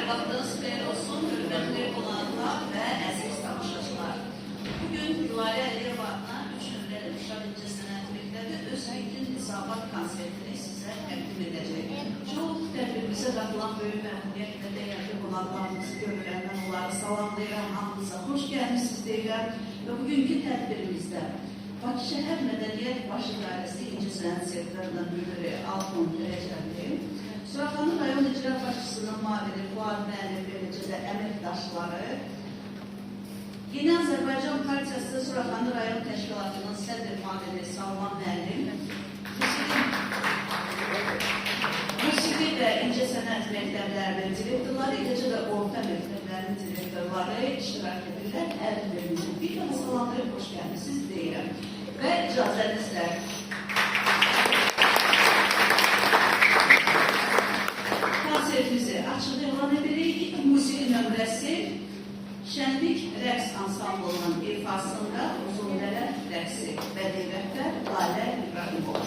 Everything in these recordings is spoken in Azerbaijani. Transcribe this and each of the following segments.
Vaxtınız xeyir olsun, hörmətli qonaqlar və əziz tamaşaçılar. Bugün Gülarə Əliyev adına 3 nömrəli Uşaq İncəsənət Məktəbi öz ilkin hesabat konsertini sizə təqdim edəcək. Çox tədbirimizə qatılan böyük məmnuniyyət və dəyərli qonaqlarımızı görürəm, onları salamlayıram, hamınıza xoş gəlmişsiniz deyirəm. Və bugünkü tədbirimizdə Bakı Şəhər Mədəniyyət Başı İdarəsi İncəsənət sektorundan müdürü Altun Dərəcəli, Suraxanı rayon icra başçısının müavini Fuad Müəllim, beləcə də əməkdaşları, Yeni Azərbaycan Partiyası Suraxanı rayon təşkilatının sədr müavini Salman Müəllim, Musiqi və İncəsənət məktəblərinin direktorları, eləcə də orta məktəblərinin direktorları iştirak edirlər. Hər birinizin bir daha salamlayıb xoş gəlmişsiniz deyirəm. Və icazənizlə konsertimizi açıq elan edirik. İlk musiqi nömrəsi Şənlik rəqs ansamblının ifasında Uzundərə rəqsi bədii rəhbər Lalə İbrahimova.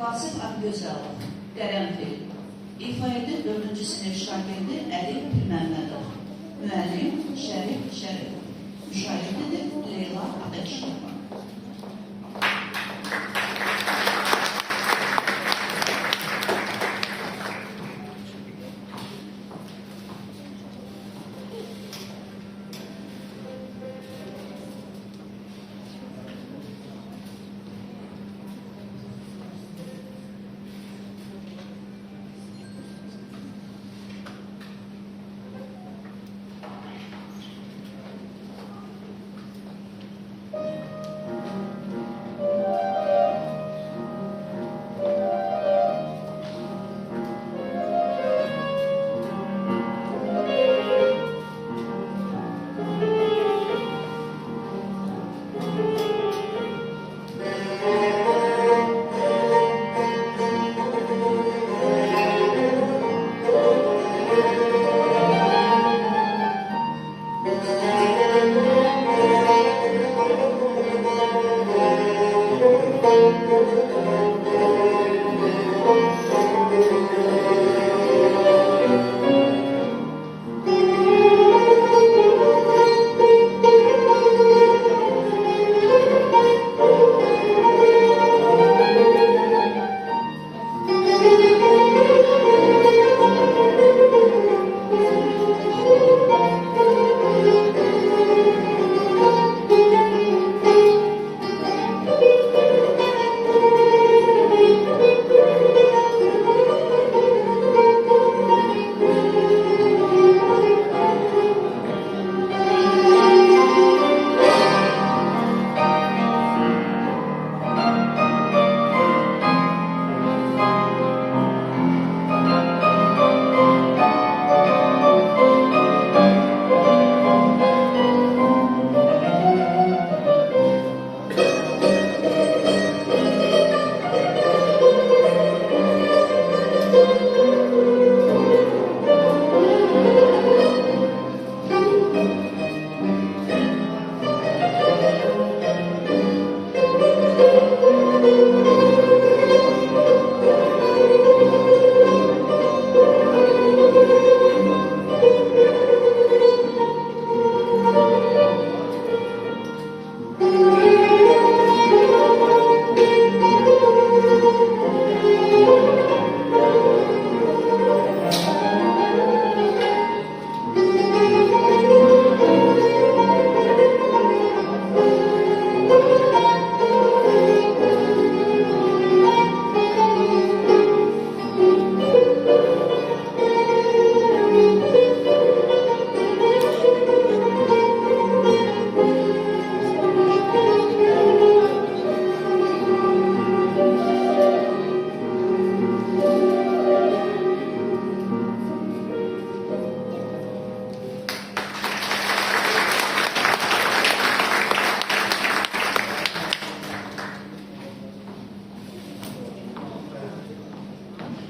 Vasif Akgözalov, Qərənfil, İfadə 4-cü sinif şagirdi Əlif Pirməmmədov. Müəllim Şərif Şərif. Müşahididir Leyla Adəşova.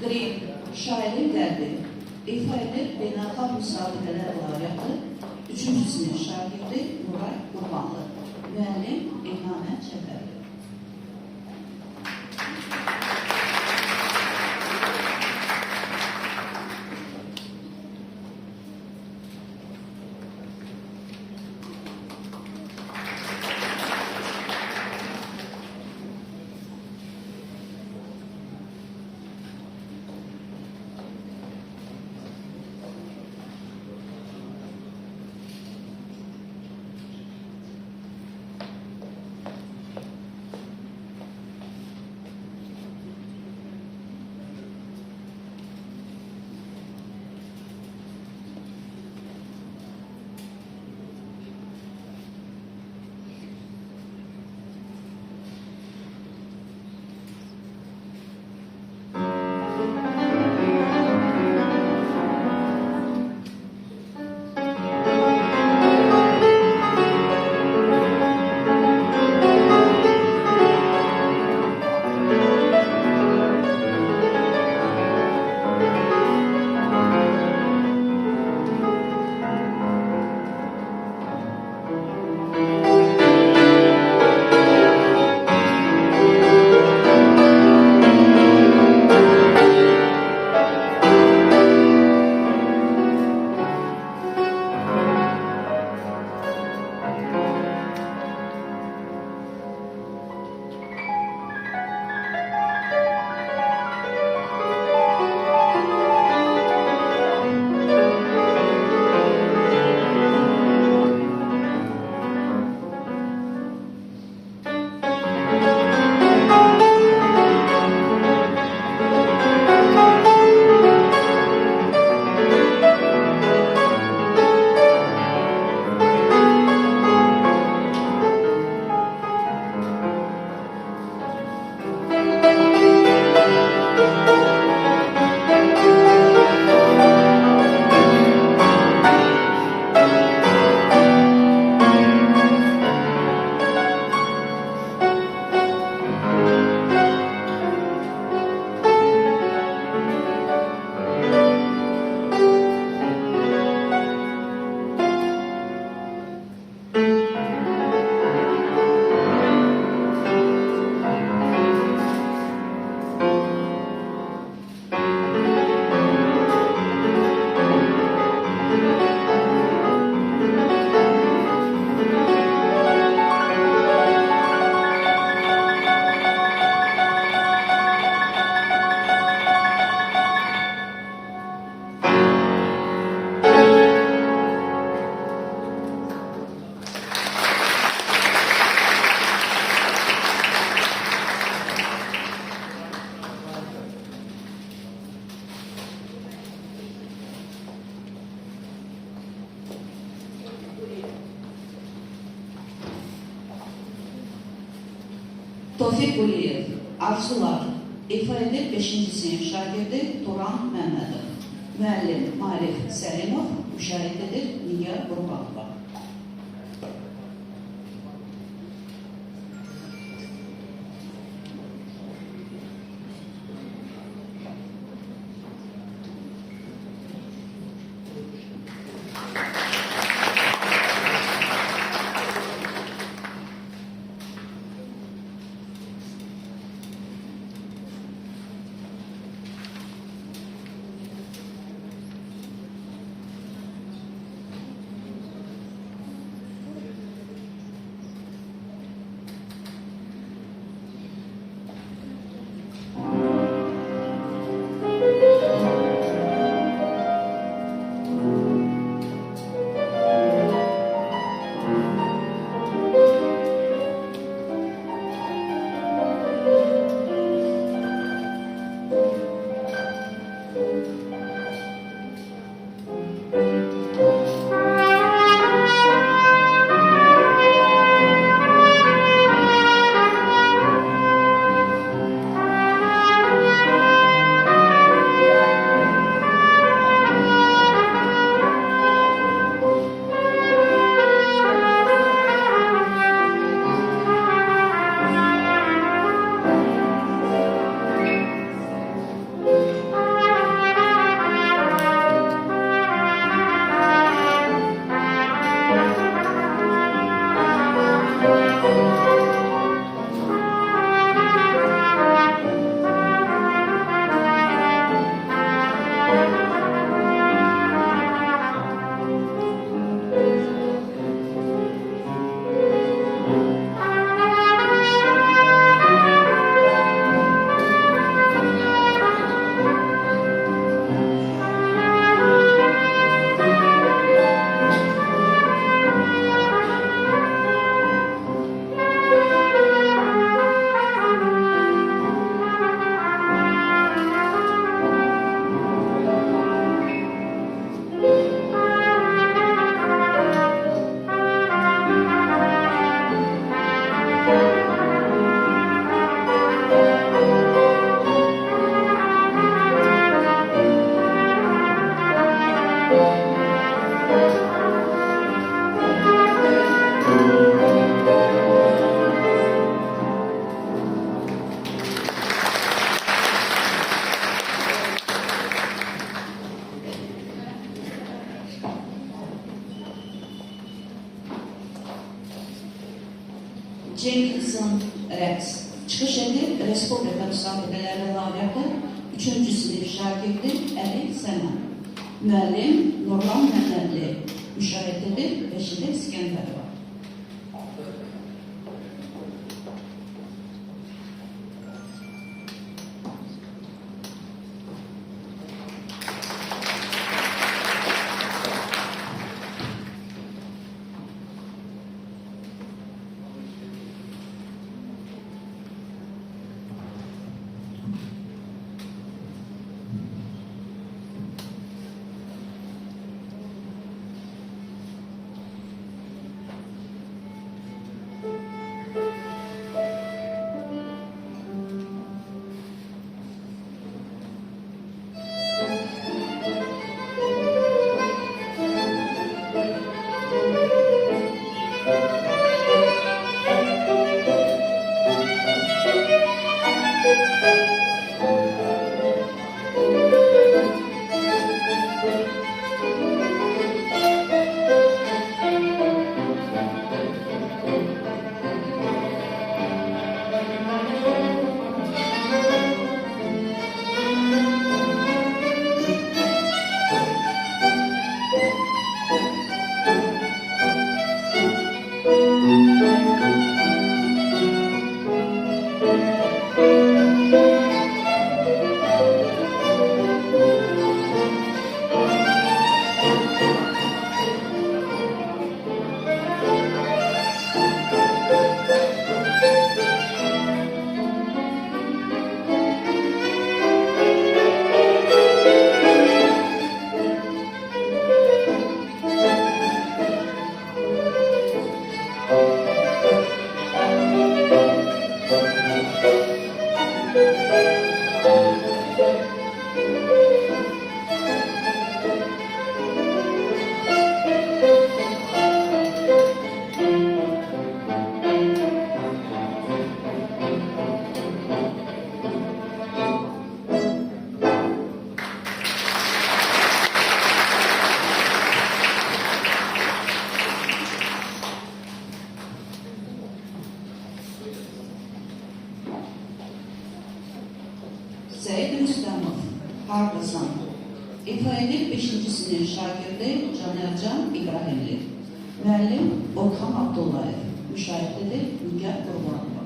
Qrim, şairin qəlbi, ifadə beynəlxalq müsabiqələr laureatı, 3-cü sinif şagirdi Nuray Qurbanlı, müəllim İlhamə Çəfərli. Tofiq Quliyev, Arzular, ifa edir 5-ci sinif şagirdi Turan Məmmədov. Müəllim Marif Səlimov, müşahid edir Nigar Qurbanova. Cenk-Qızın rəqs. Çıxış edir Respublika müsabiqələri laureatı 3-cü sinif şagirdi Əli Səmən. Müəllim Nurlan Məmmədli, müşahid edir Rəşidə İskəndərova. İfa edib 5-ci sinif şagirdi Canercan İbrahimli. Müəllim Orxan Abdullayev. Müşahidədir Nigar Qurbanova.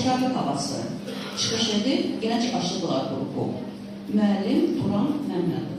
Uşaqlıq havası. Çıxış edib Gənc Aşıqlar qrupu. Müəllim Turan Məmmədov.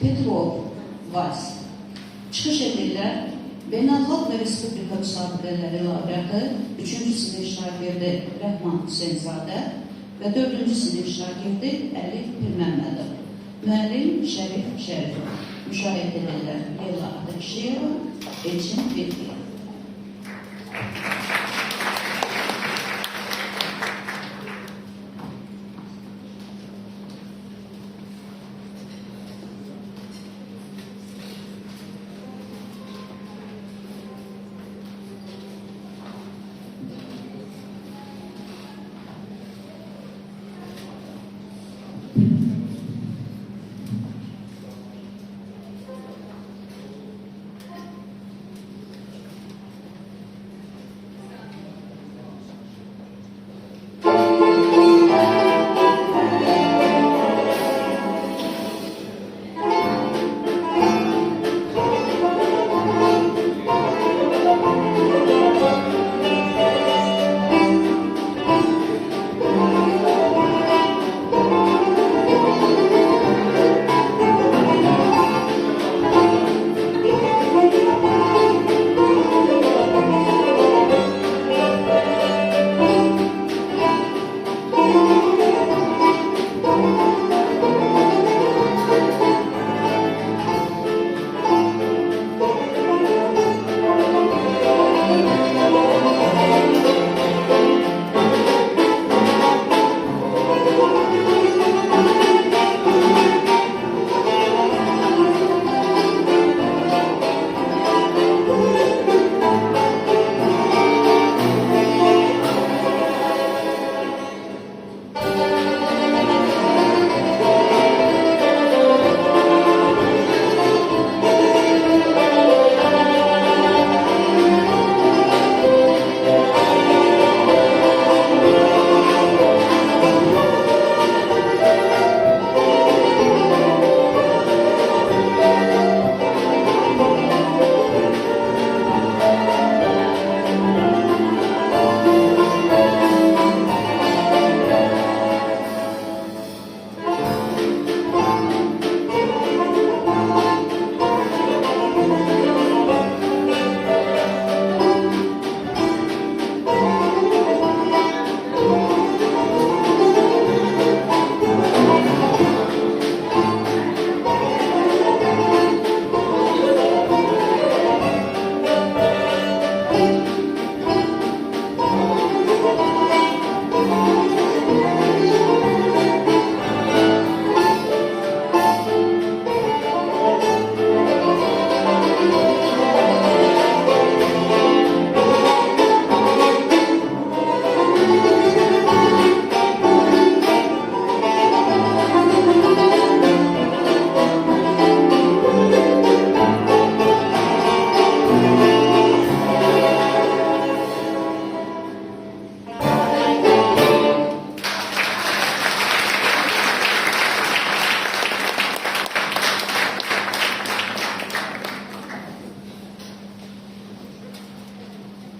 Petrov, Vals. Çıxış edirlər. Beynəlxalq və Respublika müsabiqələri laureatı 3-cü sinif şagirdi Rəhman Hüseynzadə və 4-cü sinif şagirdi Əlif Pirməmmədov. Müəllim Şərif Şərifov. Müşahidə edirlər Leyla Atakişiyeva, Elçin Bilgiyev.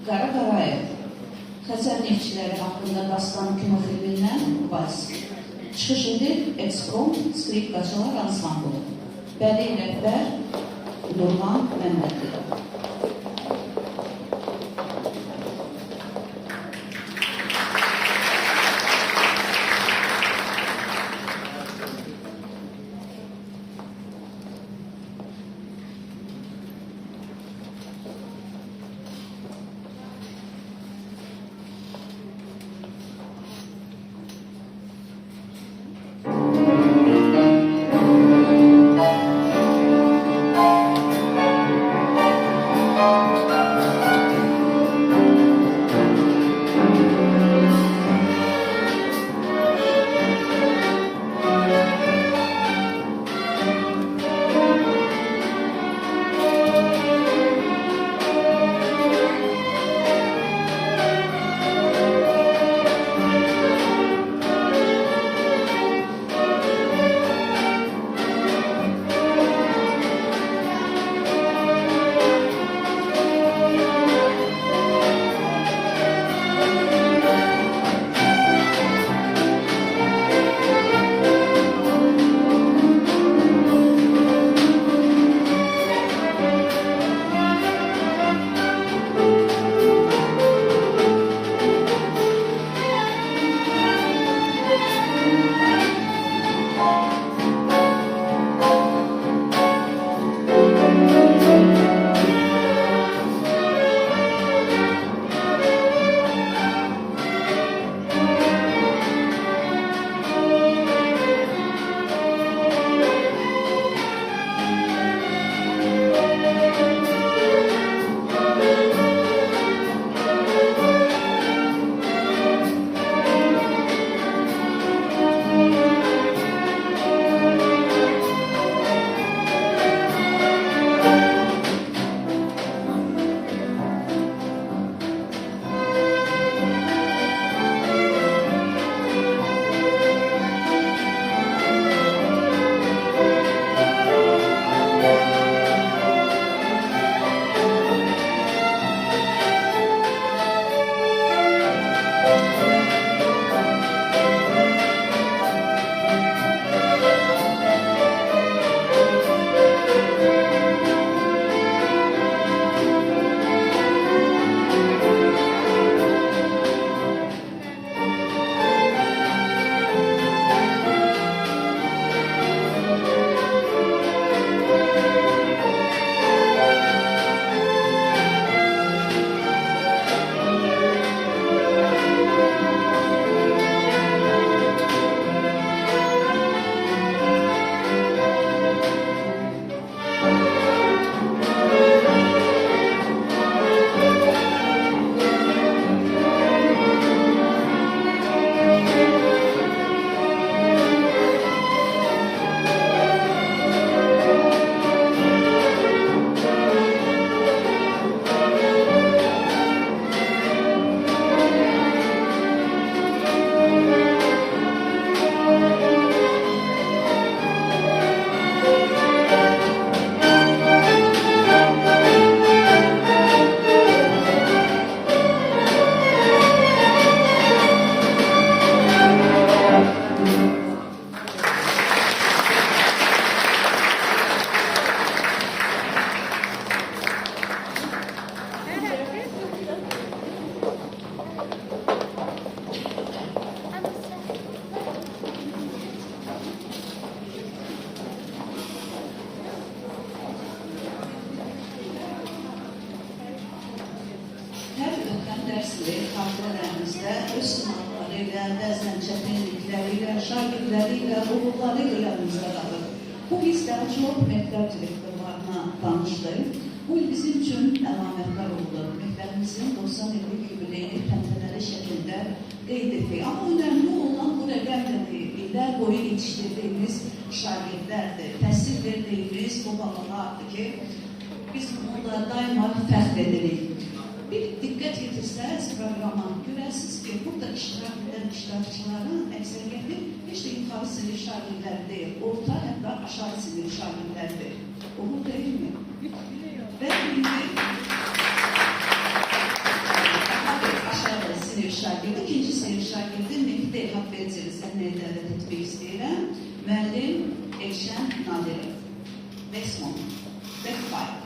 Qara Qarayev, Xəzər neftçiləri haqqında dastan kinofilmindən bas. Çıxış edir Eksprom Skripkaçılar Ansamblı. Bədii rəhbər Nurman Məmmədli. xatirələrimizdə öz sınaqları ilə, bəzən çətinlikləri ilə, şagirdləri ilə, uğurları ilə yanımızda qalır. Bu biz daha çox məktəb direktorlarına danışdıq. Bu il bizim üçün əlamətlər oldu. Məktəbimizin 90 illik yubileyini təntənəli şəkildə qeyd etdik. Amma önemli olan bu rəqəmdir. İllər boyu yetişdirdiyimiz şagirdlərdir. Təhsil verdiyimiz bu balalardır ki, biz bununla daima fəxr edirik. Bir diqqət yetirsəz proqrama, görəsiniz ki, burada iştirak edən iştirakçıların əksəriyyəti heç də yuxarı sinir şagirdlər deyil, orta hətta aşağı sinir şagirdlərdir. Olur deyilmi? Və indi sekreteri səhnəyə dəvət etmək istəyirəm. Müəllim Elşən Nadirov. Westmont. Back five.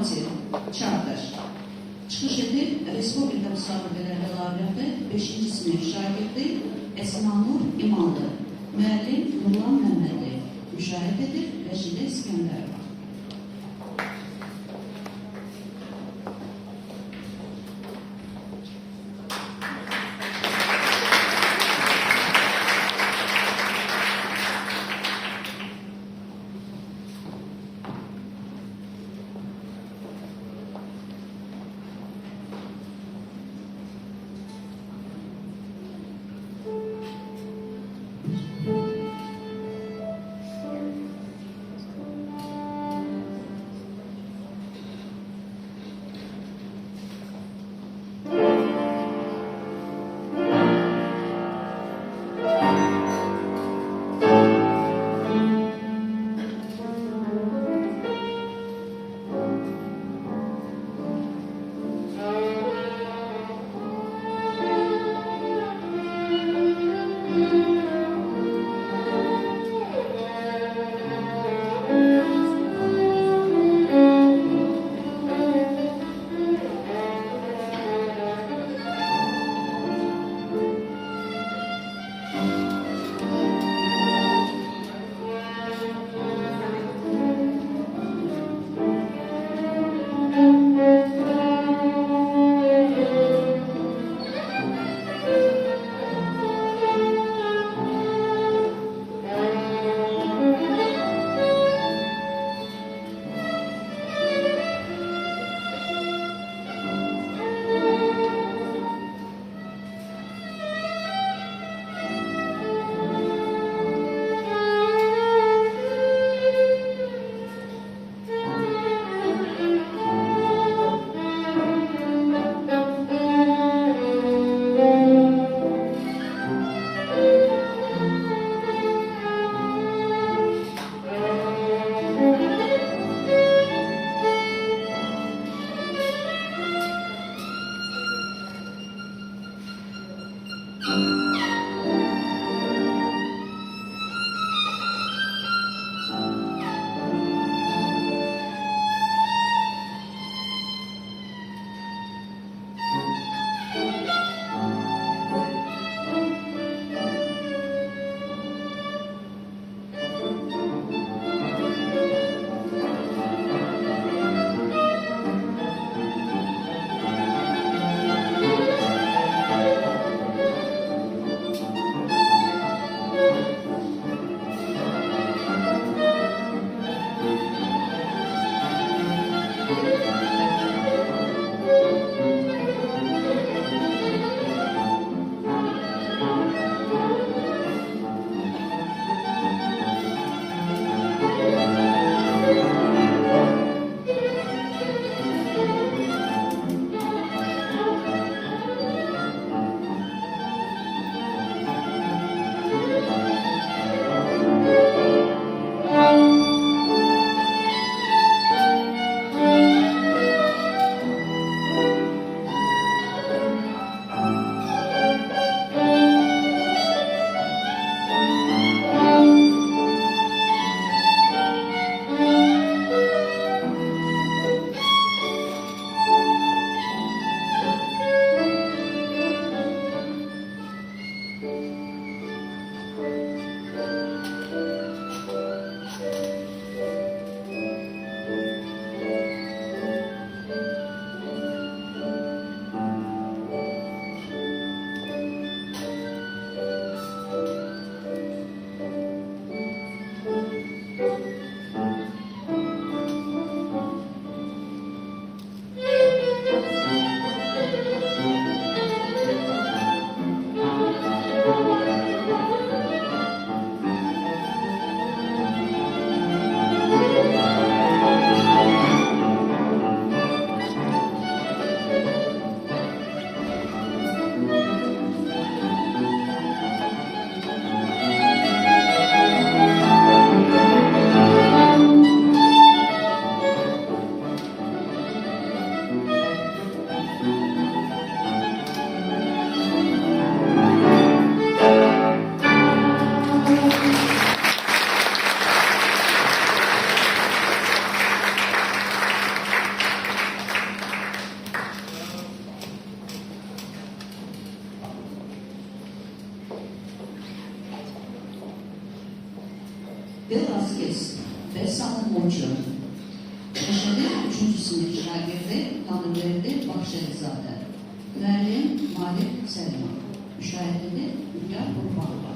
Monti, Çağdaş. Çıxış edib Respublika müsabiqələrdə laureatı 5-ci sinif şagirdi Əsmanur İmanlı, müəllim Nurlan Məmmədli, müşahidə edir Rəşidə İskəndərova. Velazquez ve Samumocu. Reşad'ın 3. sınıf şagirdi Tanrıverdi Bahşelizade. Müəllim Malik Selman. Müşahidədə Hülya Qurbanova.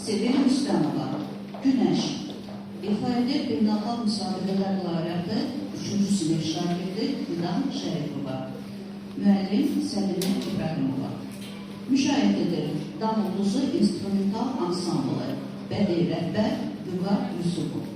Sevil Müslümova, Güneş, İfade Beynəlxalq Müsabiqələr Laureatı 3. sınıf şagirdi Fidan Şərifova. Müəllim Səlimə İbrahimova. Müşahidədə Davullusu İnstrumental Ansamblı, bədii rəhbər Vüqar Yusufov.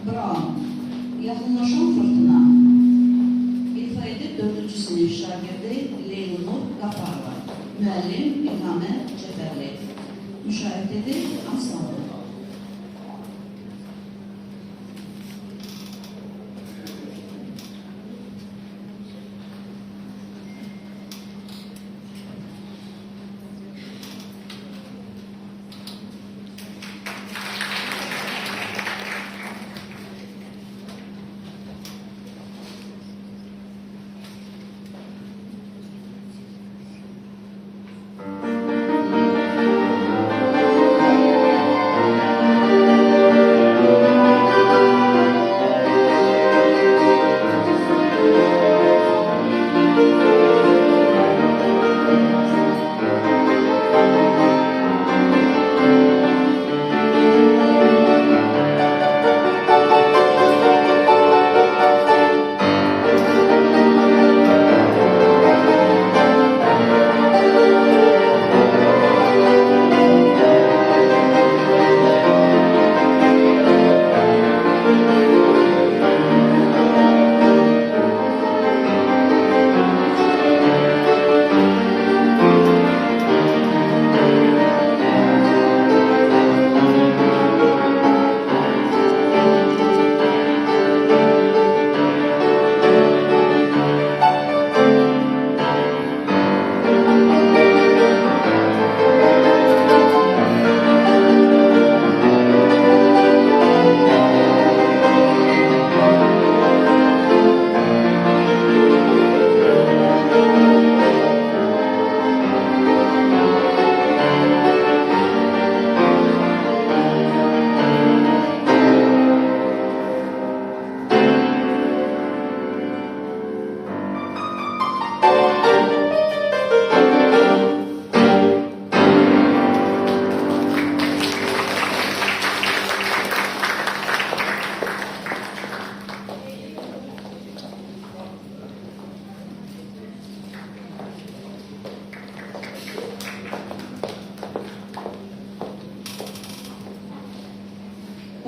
Brown, Yaxınlaşan fırtına. İfa edib 4-cü sinif şagirdi Leylunur Qafarova. Müəllim İlhamə Cəfərli. Müşahidə edir Aslanlı.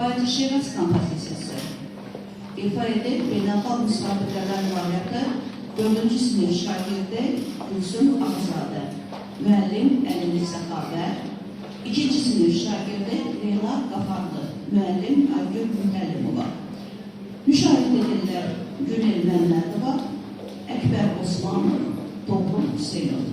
Bayraşevaz kompozisiyası. İfa edib beynəlxalq müsabiqələr laureatı 4-cü sinif şagirdi Gülsüm Ağzadə. Müəllim Əlini Səxavər. 2-ci sinif şagirdi Leyla Qafarlı. Müəllim Aygül Müəllimova. Müşahidə edirlər Günel Məmmədova, Əkbər Osmanov, Toğrul Hüseynov.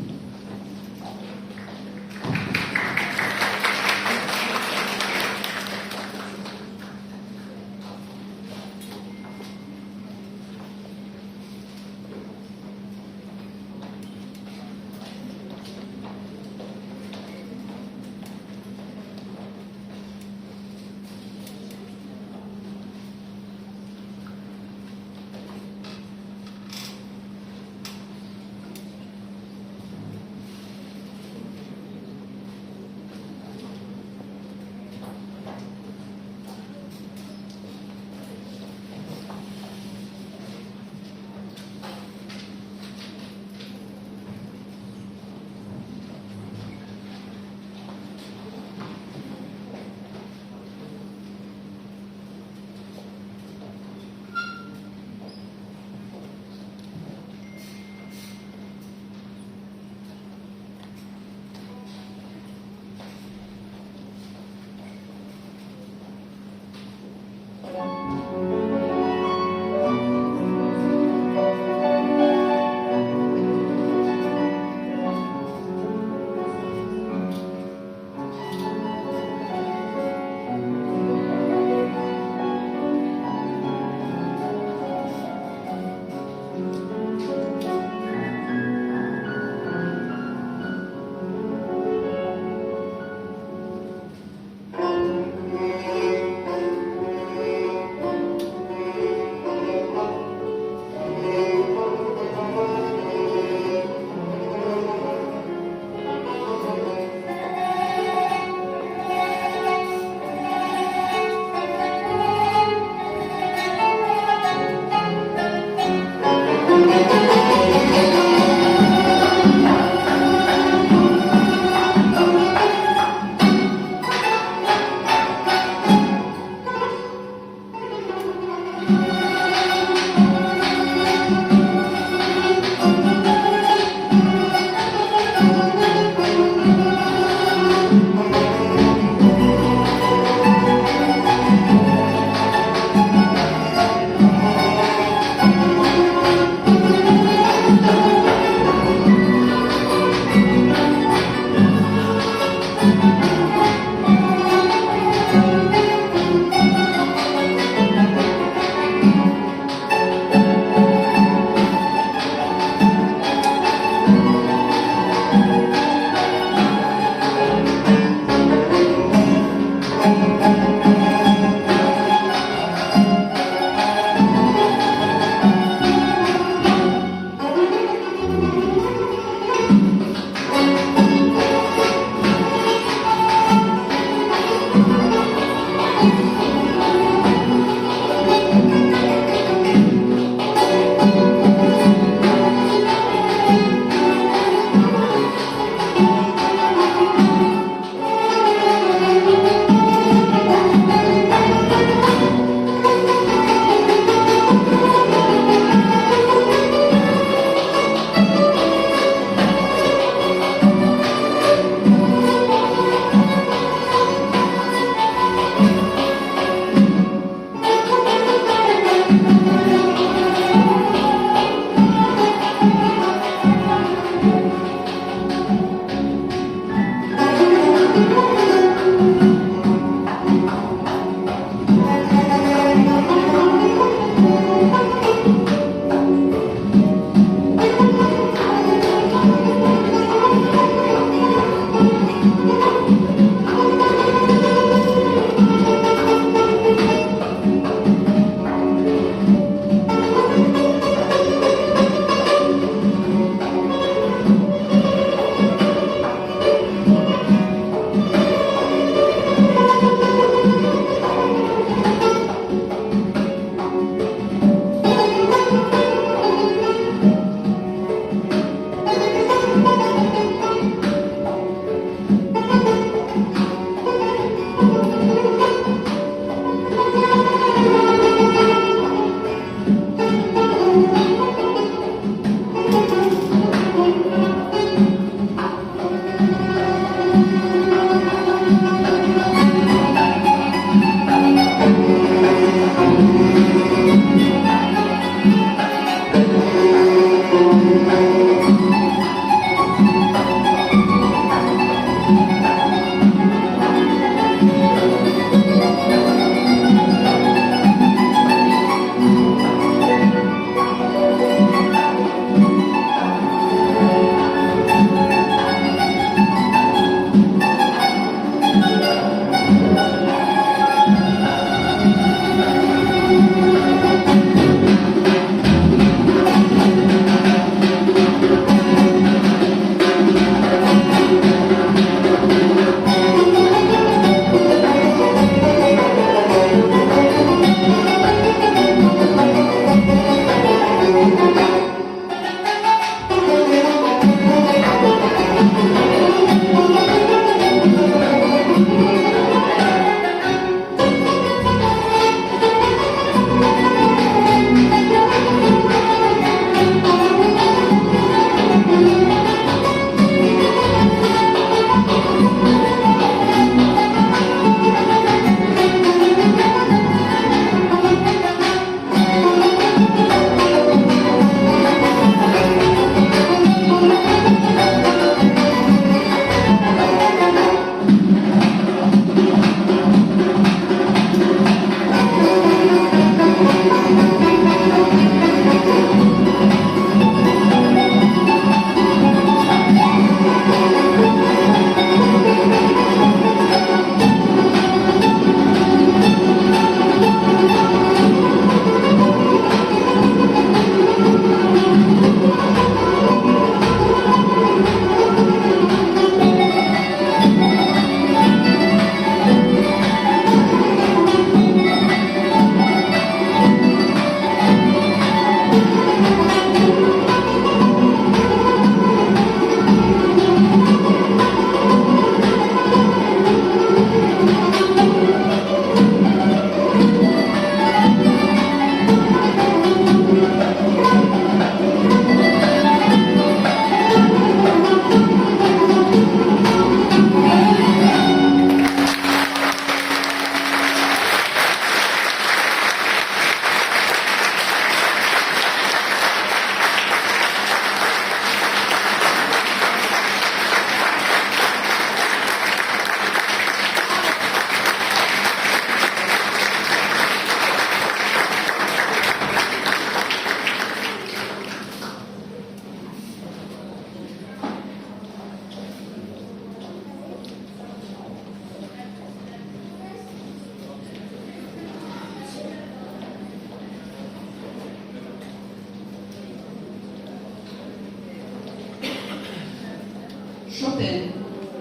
Chopin,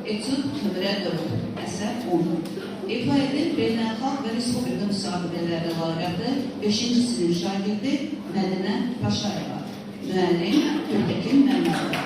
Etüd nömrə 4, əsər 10. İfa edir beynəlxalq və respublika müsabiqələri laureatı 5-ci sinif şagirdi Mədinə Paşayeva, müəllim Gültekin Məmmədova.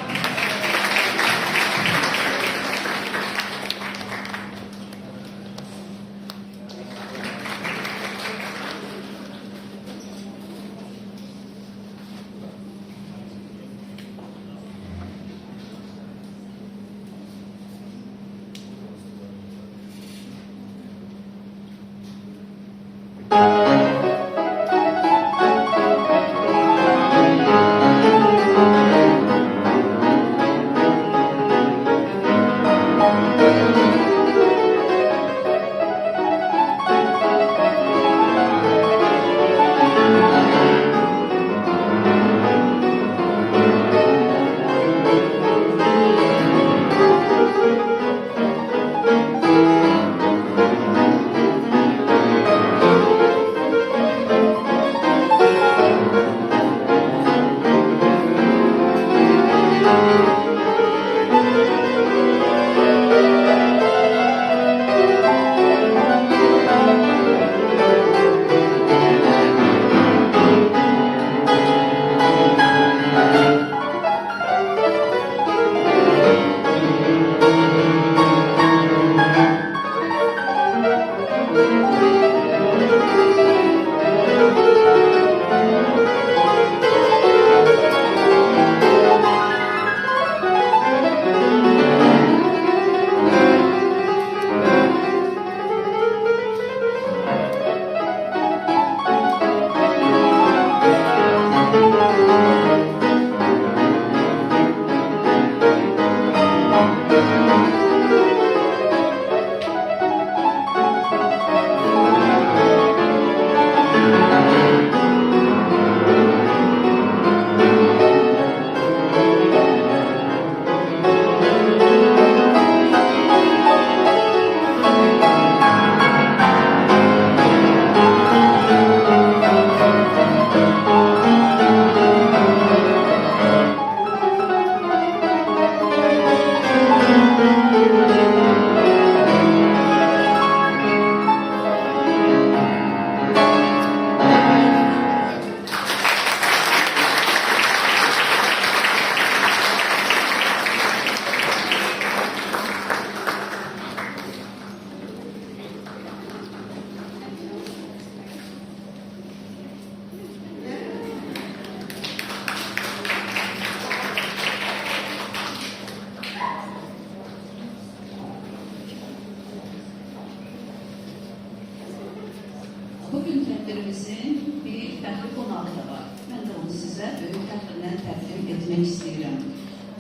Bugün tədbirimizin bir fərqli qonağı da var. Mən də onu sizə böyük fəxrlə təqdim etmək istəyirəm.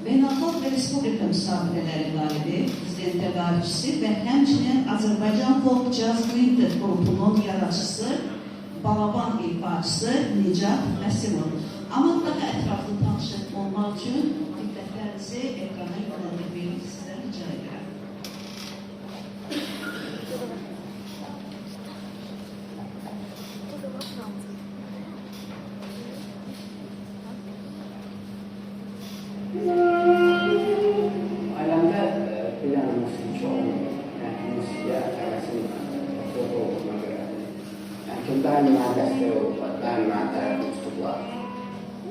Beynəlxalq və Respublika müsabiqələri qalibi, prezident tədarükçüsü və həmçinin Azərbaycan Folk Jazz Quintet qrupunun yaradıcısı, balaban ifaçısı Nicat Məsimov. Amma daha ətraflı tanış olmaq üçün diqqətlərinizi ekrana yönəldirməyi sizdən rica edirəm. Alemde bilen musikici olmalı. Yani musikiye hevesin çok olduğuna göre. Yani kim daima desteği olurlar, daima tarafı tutuklar.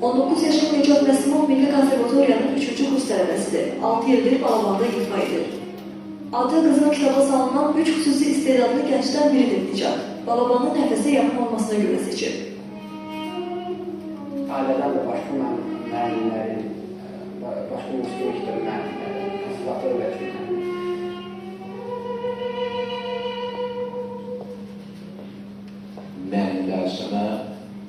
19 yaşında Nicat Məsimov Milli Konservatoriyanın 3-cü kurs tələbəsidir. 6 ildir Almanda ifa edir. Adı qızıl kitaba salınan 3 xüsusi istedadlı gəncdən biridir Nicat. Balabanın nəfəsə yaxın olmasına görə seçib. Aileden de başka müəllimlərin, başqa musiki məktəbi müəllimləri, konservator vəzifələri. Mənim dərsəmə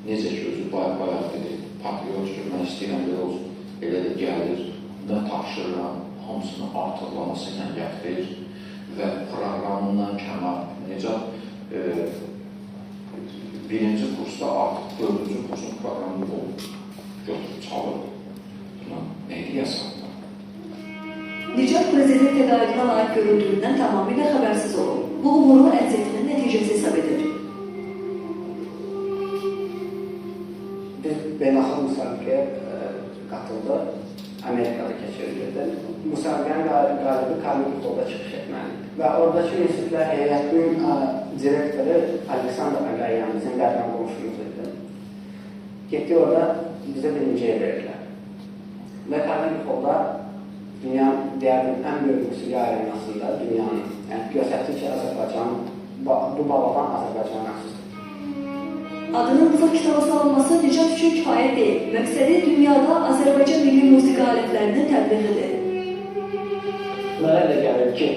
necə ki özü bayaq dedi, patriot mən istəyirəm belə olsun, elə də gəlir, nə tapşırıram, hamısını artıqlaması ilə gətirir və proqramından kənar, necə birinci kursda artıq 4-cü kursun proqramı olub, götürüb çalır. Buna nə deyəsən? Nicat prezident təqaüdünə layiq görüldüyündən tamamilə xəbərsiz olub. Bu uğurlu əziyyətinin nəticəsi hesab edir. Biz beynəlxalq müsabiqəyə qatıldı. Amerikada keçirilirdi. Müsabiqənin qalibi Karnikovda çıxış etməlidir. Və oradakı Yusiflər heyətinin direktoru Aleksandr Agayan bizim qərban qonşumuz idi. Getdik orada bizə birinci yer verdilər. Və Karnikovda dünyanın deyərdim ən böyük musiqi arenasında dünyanın, yəni göstərdi ki, Azərbaycan, bu balaban Azərbaycan məxsusdur. Adının qızıl kitaba salınması Nicat üçün kifayət deyil. Məqsədi dünyada Azərbaycan milli musiqi alətlərinin təbliğidir. Mənə də gəlir ki,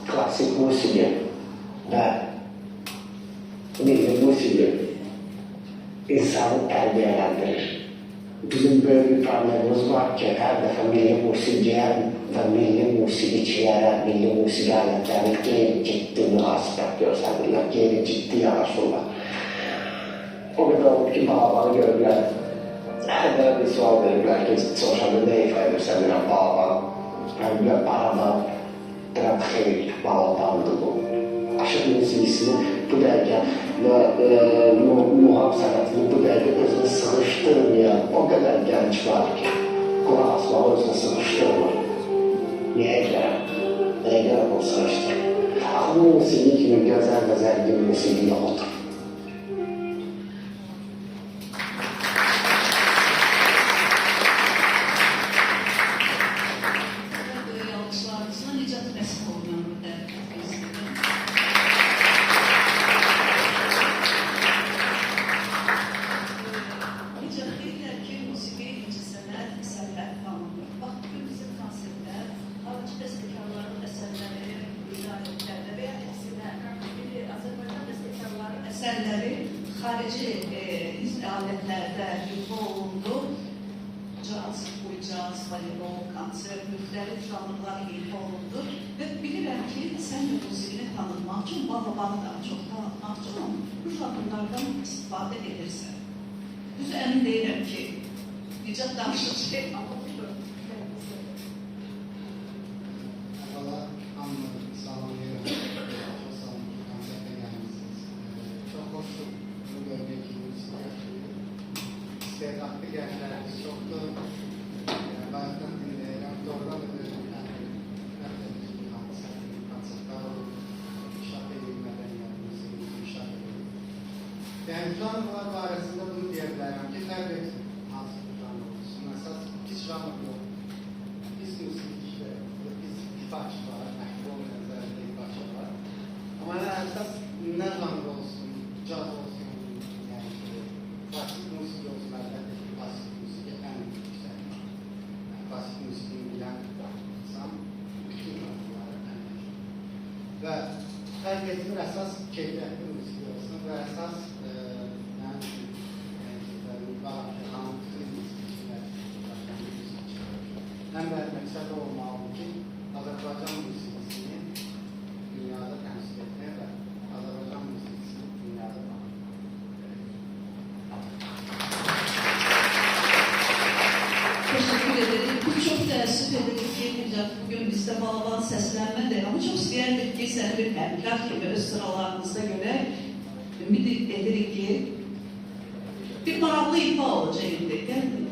klassik musiqi və milli musiqi insanı tərbiyələndirir. Bizim böyük bir problemimiz var ki, hər dəfə milli musiqiyə və milli musiqiçilərə, milli musiqi alətləri qeyri-ciddi münasibət göstərirlər, qeyri-ciddi yanaşırlar. O qədər olub ki, Balabanı görürlər, hər dəfə bir sual verirlər ki, soruşanda nə ifa edirsən, deyirəm, Balaban, deyirəm, Balaban, deyirəm, xeyr, Balabandır bu. Aşıq musiqisini bu dəqiqə və muhaf sənətini bu dəqiqə özünü sıxışdırmayan o qədər gənc var ki, qulaq asmağı özünü sıxışdırmır. Niyə görə? Nəyə görə bunu sıxışdırır? Axı bu musiqi kimi gözəl və zəngin musiqi yoxdur. Əsərləri xarici alətlərdə ifa olundu. Caz, caz, voleybol, konsert, müxtəlif janrları ifa olundu. Və bilirəm ki, sən musiqini tanıtmaq üçün Balabanı daha çox tanıtmaq üçün bu janrlardan istifadə edirsən. Düz əmin deyirəm ki, Nicat danışacaq. Valla anladım, sağlayıyorum. Hoşum bu bölgedeki istedaklı gençlerimiz çoktu. Bazen doğrudan konsertler olur, inşaat edilmeden yapılması, inşaat edilir. Yani janrlar barəsində bunu diyebilirim ki, her bir hansı bir janr olsun. Esas biz janr yok. Biz müzikçiler, biz ifaçılar, məhbub olmayan zərdə ifaçılar. Ama esas ne janr olsun? Caz olsun, yani klasik müzik olsun, elbette ki klasik müzik en yüksek. Yani klasik müziği bilen insan bütün janrları en yüksek. Ve herkesin esas keyfiyetli müzik olsun ve esas en büyük məqsəd olmalı ki, Azərbaycan müziğini dünyada təmsil etmeye ve Azərbaycan müziğini dünyada Teşekkür ederim. Çok təəssüf edirik ki, Nicat bugün bizdə Balaban səslənmədir. Ama çok istəyərdik ki, səni bir həmkar kimi öz sıralarınızda görək. Ümid edirik ki, bir maraqlı ifa olacaq indi. Gəlin.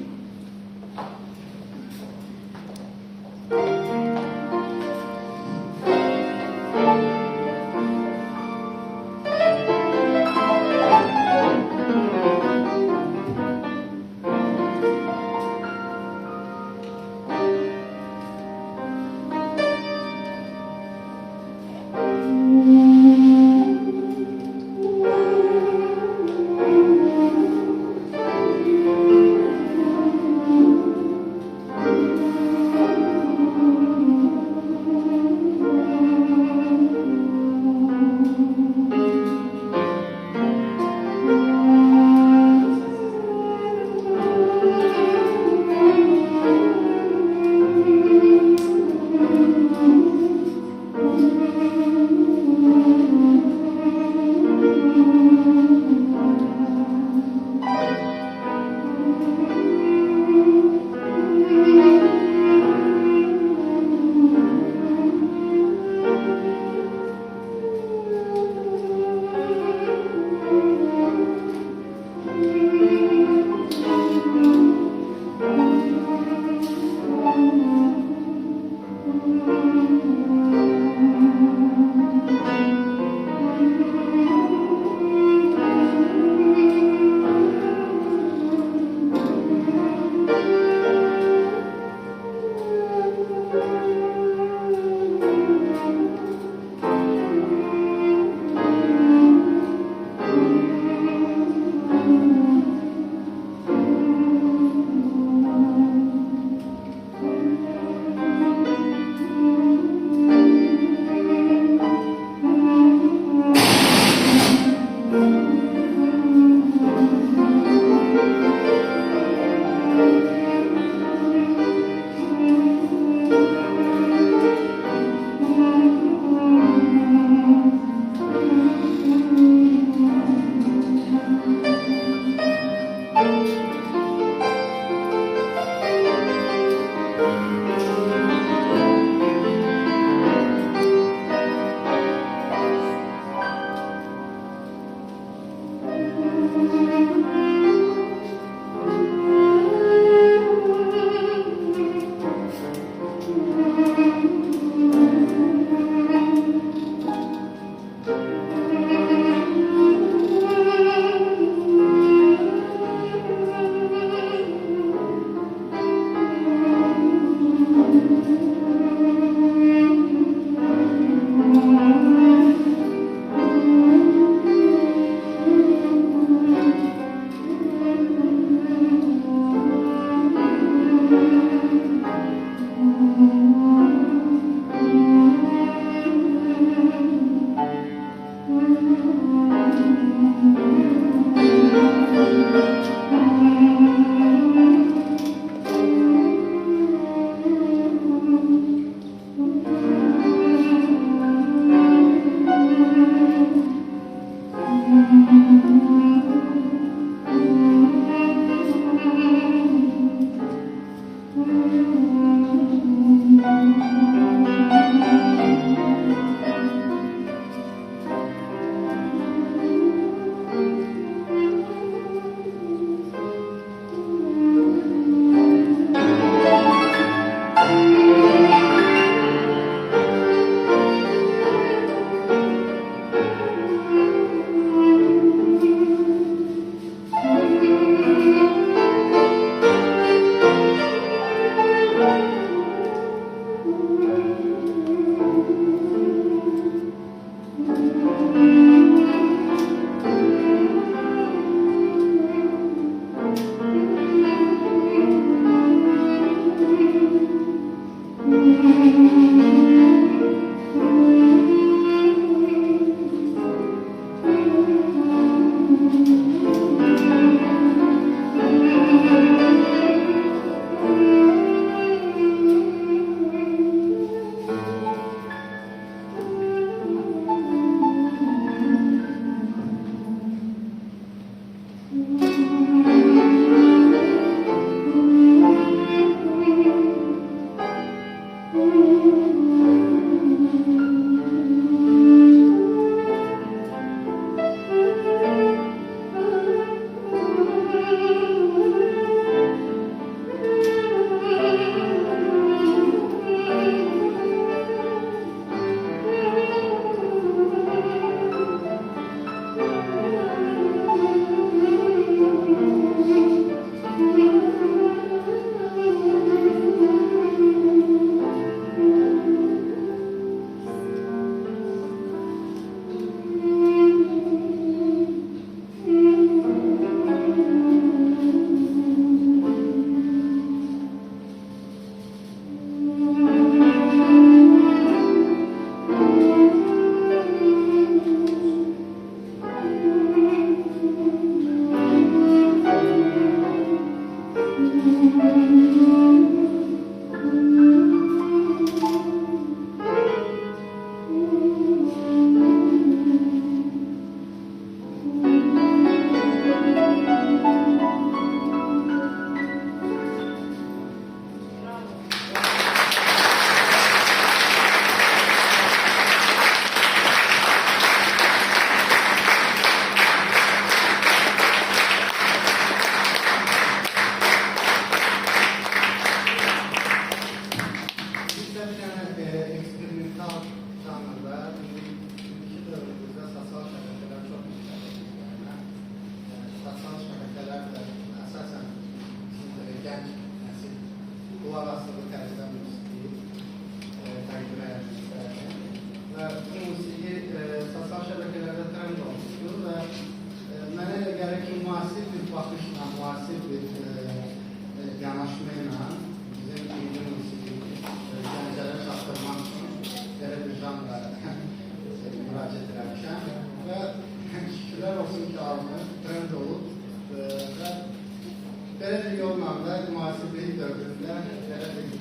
Belə bir yolla da müasirlik dövründə belə bir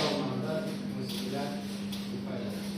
yolla da musiqilər ifa edir.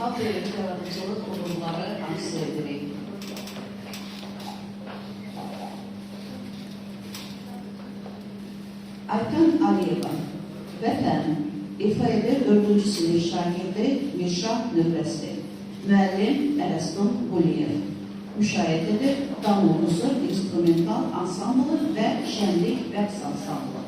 daha böyük yaradıcılıq uğurları arzu edirik. Ayten Aliyeva, Vətən, İFAD 4-cü sinif şagirdi Mirşah Növrəsi, müəllim Ərəstun Quliyev, müşahidə edir Damoluzur instrumental ansamblı və şənlik rəqs ansamblı.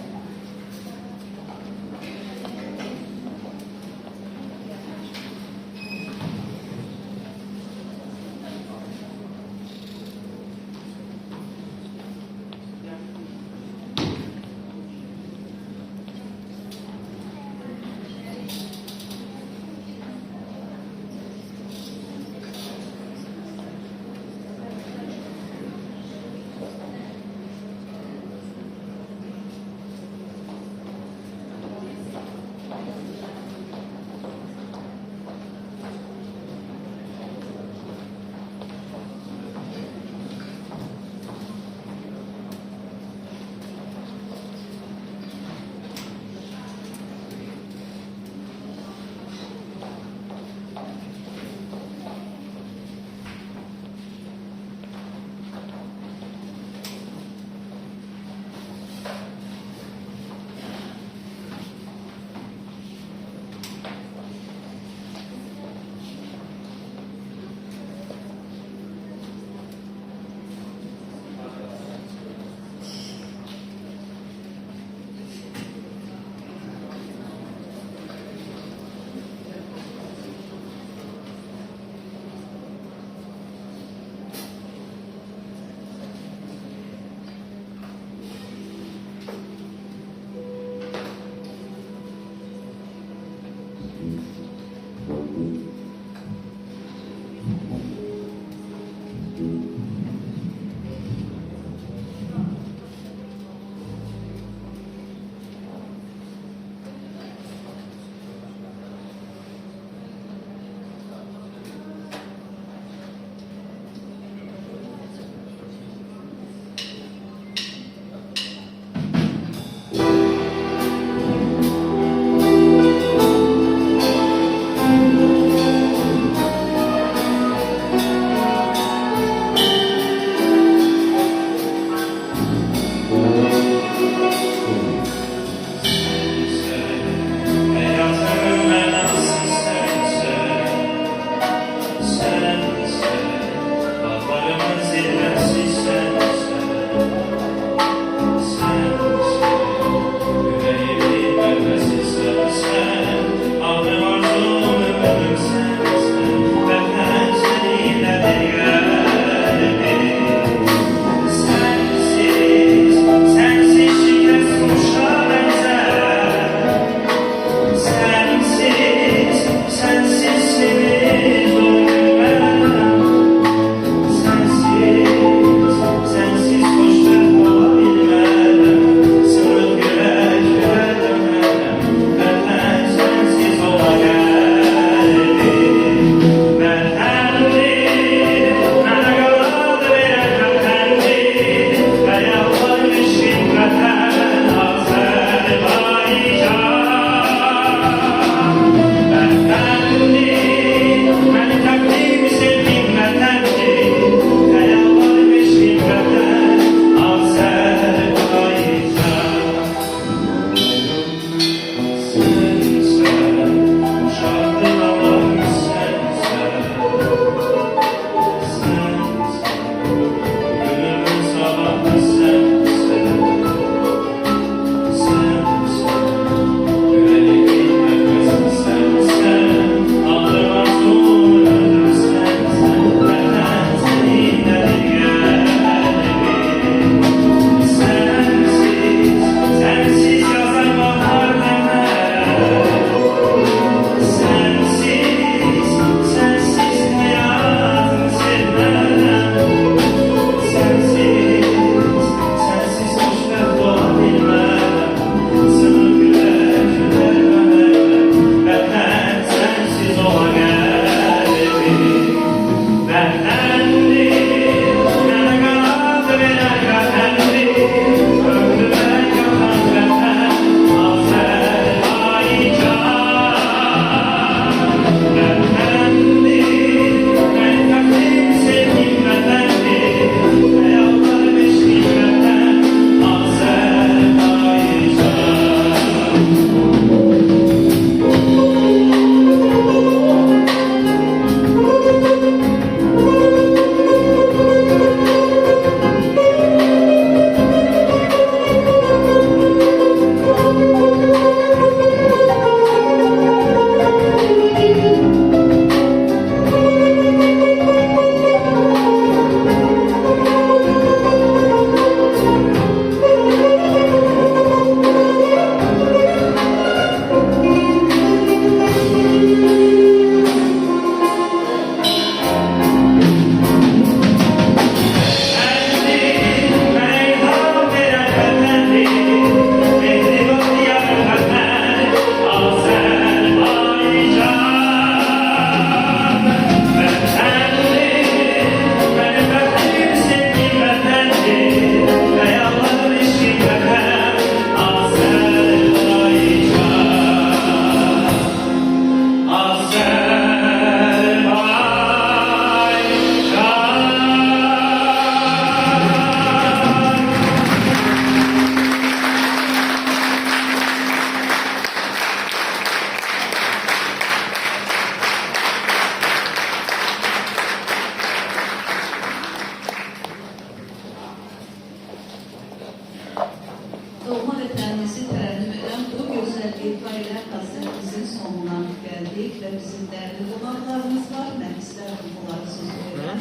Doğma vətənimizi tərənnüm edən bu gözəl ifa ilə konsertimizin sonuna gəldik və bizim dəyərli qonaqlarımız var. Mən istərdim onları söz verirəm.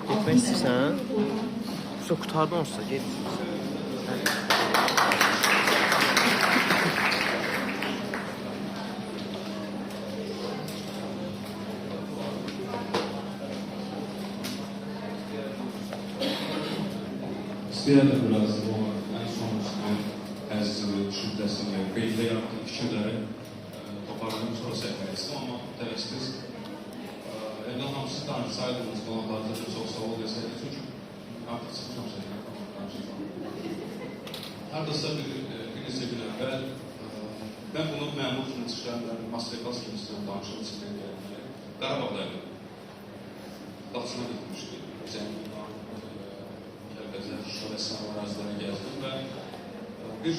Getmək istəyirsən? Yoxsa qurtardın olsa get. İstəyərdim biraz o ən son əzizimi, düşüncəsini, qeyddə yaptığım fikirləri toparlayıb sonra səhvəyə istəyəm, amma tələsiniz. Evdən hamısı tanışsaydınız, qonaqlarınıza çox sağ ol desəydi, çünki artıq çıxmışam səhvəyə danışacağım. Hardasa bir neçə gün əvvəl mən bunu məmur kimi çıxıran, masterclass kimi istəyən danışım içindən gəlməli. Qarabağdaydım. Laçına gitmişdi. Cəmiyyətlə, Kəlbəzər, Şuşa və Səhəm ərazilərə gəzdim və bir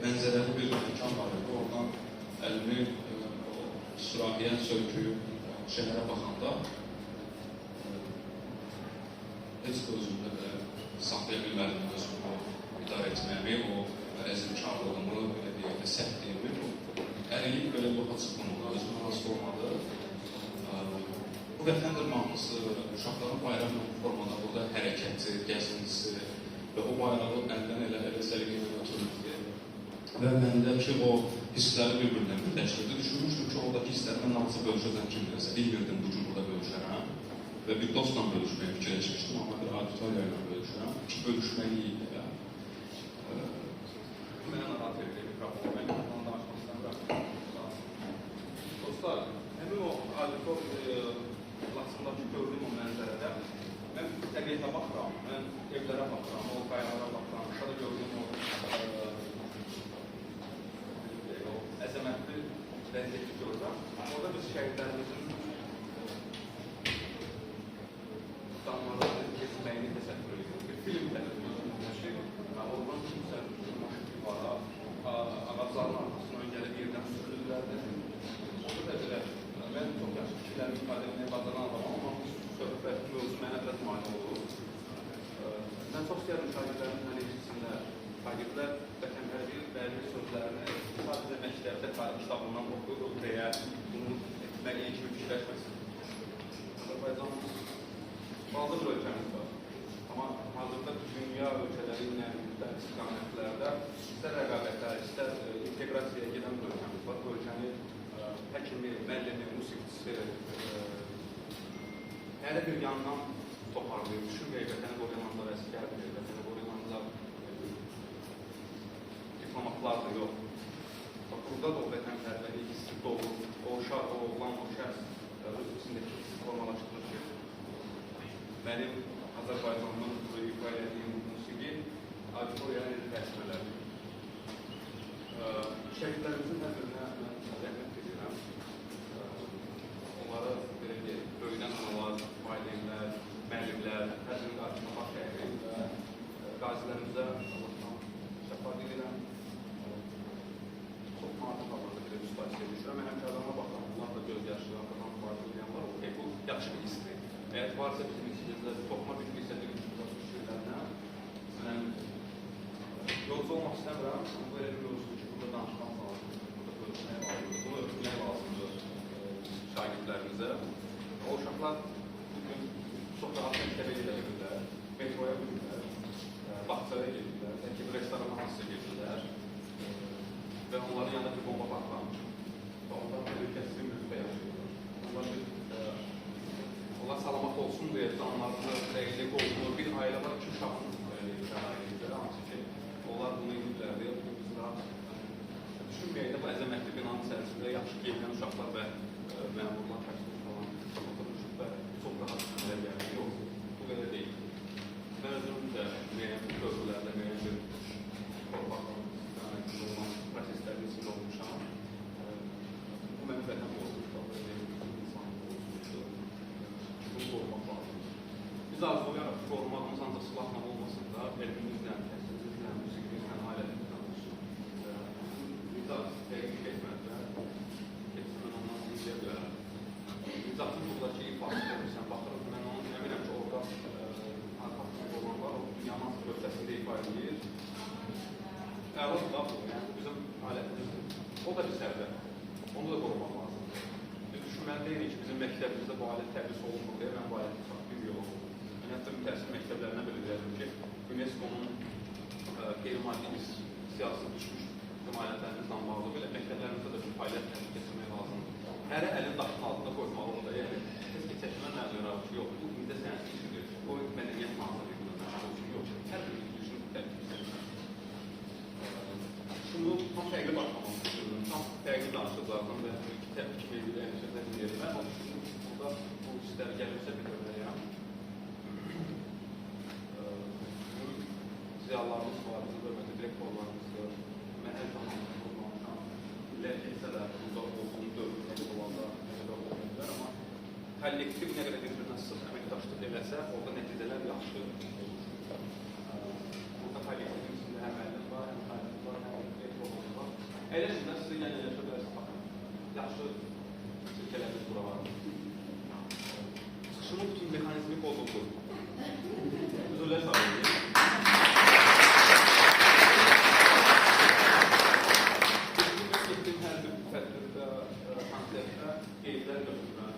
mənzərəli bir imkan var idi. Oradan əlimi sürahiyə söyküyüb şəhərə baxanda heç də özümdə saxlaya bilmədim özümü idarə etməyimi, o əzimkarlığımı, belə deyək də, səhtliyimi. yoxa çıxmamalı, özünə razı olmadı. Bu vətəndir mahnısı uşaqların bayram formada burada hərəkəti, gəzintisi və o bayrağı əldən elə səliqəyə götürməkdir. Və məndəki o hissləri bir-birindən birləşdirdi. Düşünmüşdüm ki, oradakı hisslərdən hansı bölüşəcəm kimdirsə, bilmirdim bu cür burada bölüşərəm. Və bir dostla bölüşməyə fikirləşmişdim, amma bir auditoriya ilə bölüşürəm ki, bölüşməliyik də. Mənə narahat edir mikrofonu, mən ondan danışmaq istəmirəm. Dostlar, həmin o auditoriyasındakı gördüyüm o mənzərədə mən təbiətə baxıram, mən evlərə baxıram, o qayalara baxıram, aşağıda gördüyüm o əzəmətli vəziyyəti görürəm. Orada biz şəhidlərimizin damlarını keçməyini təsəvvür ediyoruz. Bir film təsəvvür oradan kimsə var, ağacların arxasına gəlib yerdən sürülürlərdi. Orada da belə, mən çox yaxşı fikirlərimi ifadə etməyə bacaran adamam, amma söhbət mövzu mənə biraz mani olur. Mən çox istəyirəm şagirdlərimin analizisində şagirdlər vətənpərvər sözlərini sadəcə məktəbdə tarix kitabından oxuyur deyə bunu etməliyə kimi fikirləşməsin. Azərbaycanımız bazı bir ölkəmiz var. Amma hazırda dünya ölkələri ilə müxtəlif istiqamətlərdə istər rəqabətə, istər inteqrasiyaya gedən bir ölkəmiz var. Bu ölkəni həkimi, müəllimi, musiqicisi hər bir yandan toparlayır. Düşünməyək, vətəni qoruyanlar əsgərdir, vətəni qoruyanlar diplomatlar da yox. Burada da o vətənpərvərlik hissi doğru, o oğlan, o şəxs öz içindəki formalaşdırır ki, mənim Azərbaycanın ifa etdiyim musiqi auditoriyaya təsir edər. Şəhidlərimizin hər birinə mən rəhmət edirəm. Onlara böyüdən analar, valideynlər, müəllimlər, hər birinin qarşısına baş əyirəm və qazilərimizə Allahdan şəfa edirəm. Çox maraqlı hallarda bir müstahisiyə düşürəm. Mən həmkarlarına baxıram, bunlar da göz yaşlı, arkadan vardı deyənlər, bu yaxşı bir histir. Əgər varsa bizim içimizdə toxuma bir hissədir fikirlərinə, mən yolcu olmaq istəmirəm, bu elə bir yolcudur ki, burada danışmaq lazımdır, burada bölüşməyə lazımdır, bunu ötürməyə lazımdır şagirdlərimizə. O uşaqlar bugün çox rahat məktəbə gedə bilirlər, metroya bilirlər, bağçaya gedirlər, bəlkə bir restorana hansısa gedirlər və onların yanında bir bomba partlamış. Onlar təhlükəsiz mühitdə yaşayırlar. Onlar salamat olsun deyə canlarını rəyli qoyduğu bir ailə var, iki uşağın şəraitləri, hansı ki, onlar bunu edirlər deyə bugün biz rahat düşünməyək də bu əzəmətli binanın içərisində yaxşı geyilən uşaqlar və məmurlar təşkil falan oturmuşuq və çox rahat düşünürlər gəlir. Yox, bu qədər deyil. Mən özüm də müəyyən dövrlərdə müəyyən bir torpaqların proseslərin içində olmuşam. Bu mənim vətən olmuşdur, bunu qorumaq lazımdır. Biz arzulayaraq qorumağımız ancaq silahla olmasın da, elmimizlə, təhsilimizlə, müziqimizlə, alətimizlə olsun. Biz dəqiq etməklə, keçmən ondan izləyə bilərəm. Nizatın buradakı ifadəsi görürsən, baxırıq, mən onun əminəm ki, orada arxasında olan var, o dünyanın ötəsində ifadə edir. Əladır da bu, yəni bizim alətimizdir. O da bir sərdə, onu da qorumaq lazımdır. Biz düşünməli deyirik ki, bizim məktəbimizdə bu alət tədris olunmur deyə mən bu aləti bir yox. Hətta mütəssir məktəblərinə belə deyərdim ki, UNESCO-nun qeyri-maddi siyasi düşmüş cəmiyyətlərimizlə bağlı belə məktəblərimizdə də bir fəaliyyət keçirmək lazımdır. Hərə əlin daşının altında qoymalıdır da, yəni keşke çəkilən məzunlar ki, yox, bu indi sənət işidir, o mədəniyyət nazirliyinin məşğul üçün yox, hər bir düşünün təklif. Şunu tam fərqli başlamaq istiyorum, tam fərqli danışıqlardan və təbii ki, əyləşəklər deyirəm. Mən o düşünüm, burada bu hissləri gəlirsə bir örnəyəm. Ziyalarımız var, hörmətli direktorlarımızdır. Mən hər zaman olmamışam. İllər keçsələr, burada olduğum dövrdə olanda nəqədə olabilirlər, amma kollektiv nə qədər bir-birinə sıx əməkdaşlıq eləsə, orada nəticələr yaxşı olur. Burada kollektivin içində həm müəllim var, həm müəllim var, həm direktorlar var. Əyləşində sizə yəni yaşa bilərsə, baxın, yaxşı şirkələrimiz bura var. Çıxışımın bütün mexanizmi pozuldu. Üzürlər sağlayın. Getdiyim hər bir tədbirdə qeydlər götürürəm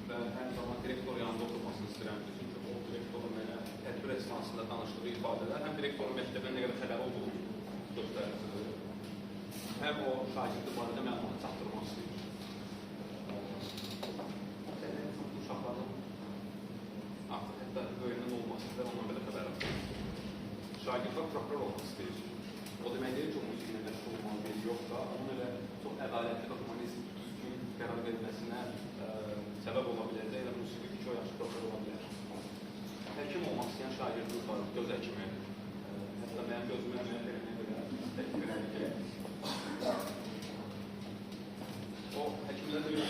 və hər zaman direktor yanında oturmasını istəyirəm ki, çünki o direktorun mənə tədbir esnasında danışdığı ifadələr həm direktorun məktəbdən nə qədər xəbəri olduğunu göstərir. Həm o şagirdi barədə məlumatı çatdırmaq istəyir. Uşaqların artıq hətta öyrənən olması və ondan belə xəbər alır. Şagirdlər prokuror olmaq istəyir. O demək deyil ki, o musiqinə məşğul olmalı deyil, yoxsa onun elə çox ədalətli və humanist düzgün qərar verilməsinə səbəb ola biləcək, elə musiqi ki, o yaxşı prokuror ola bilər. Həkim olmaq istəyən şagirdimiz var, göz həkimi. Hətta mənim gözümü əməliyyat eləməyə belə təklif edir ki, o həkimlər deyir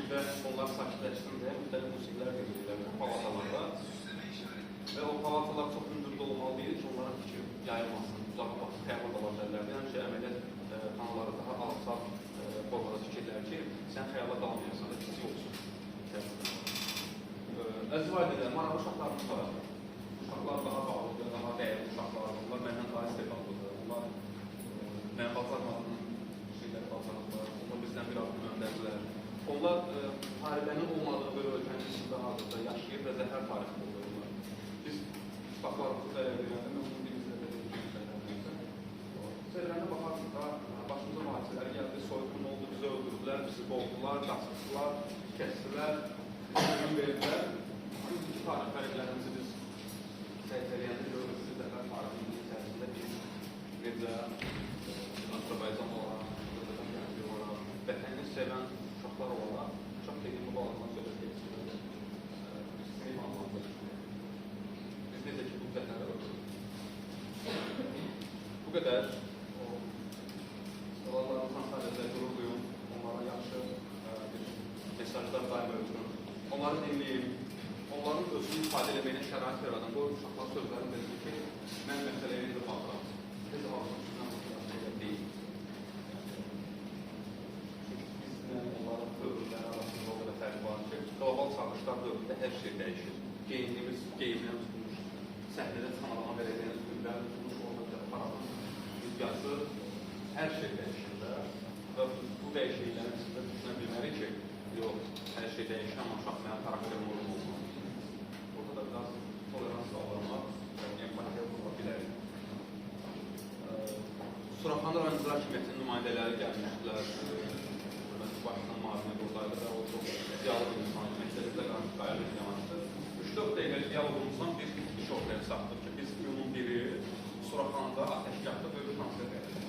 və onlar sakitləşsin deyə müxtəlif musiqilər verirlər palatalarda və o palatalar çox hündürdə olmalı deyil ki, onların fikir yayılmasın, uzaq baxsın, xəyallar da vazirlərdir. Həmişə əməliyyat kanalları daha alçaq formada fikirlər ki, sən xəyala qalmayasan da pis yoxsun. Əziz valideynlər, maraqlı uşaqlarımız var. Uşaqlar daha bağlıdır, daha dəyərli uşaqlardır. Onlar məndən daha istedadlıdır. Onlar mənim bacarmadığım şeylər bacarırlar. Onlar bizdən bir adım öndədirlər. Onlar talibənin olmadığı bir ölkənin içində hazırda yaşayır və zəhər tarixində olurlar. Biz uşaqlarımızı dəyərləyəndə mən bunu bilimizdə də Sərvənə baxarsın da, başımıza mühadisələr gəldi, soyqun oldu, bizi öldürdülər, bizi boğdular, qaçırdılar, kəsdilər, ölüm verdilər. İki tarix fərqlərimizi biz səhifələyəndə görürüz ki, zəhər tarixinin içərisində biz necə Azərbaycan olaraq, vətənini sevən uşaqlar olaraq çox qeydimi bağlanan söhbət geçirir. Biz necə ki, bu zəhərə öldürürük. Bu qədər. Sıralarımızdan sadəcə qürur duyum, onlara yaxşı bir mesajlar daim ölçün. Onları dinləyim, onların özünü ifadə eləməyinə şərait yaradan bu uşaqlar sözlərini dedim ki, mən məsələyə necə baxıram. Necə baxıram, sizdən baxıram deyil. Çünki bizlə onların dövrləri arasında o qədər fərq var ki, qlobal çağırışlar dövründə hər şey dəyişir. Geyindiyimiz, geyimdən tutmuş, səhnədə sanalama verəcəyiniz günlər tutmuş, orada paranın rüzgası, hər şey dəyişir və bu dəyişikliklərin içində düşünə bilməli ki, yox, hər şey dəyişir, amma uşaq mənim karakterim olmalı. Burada da biraz tolerans sağlamaq, empatiya qurma bilərik. Suraxanı rayon İcra Hakimiyyətinin nümayəndələri gəlmişdilər. Başından müavini buradaydı və o çox diyalog insan, məktəbimizdə qarşı qayarlıq yanaşdı. 3-4 dəqiqəlik diyalogumuzdan bir iş ortaya saxdır ki, biz günün biri Suraxanda ateşgahda böyük konsert edildik.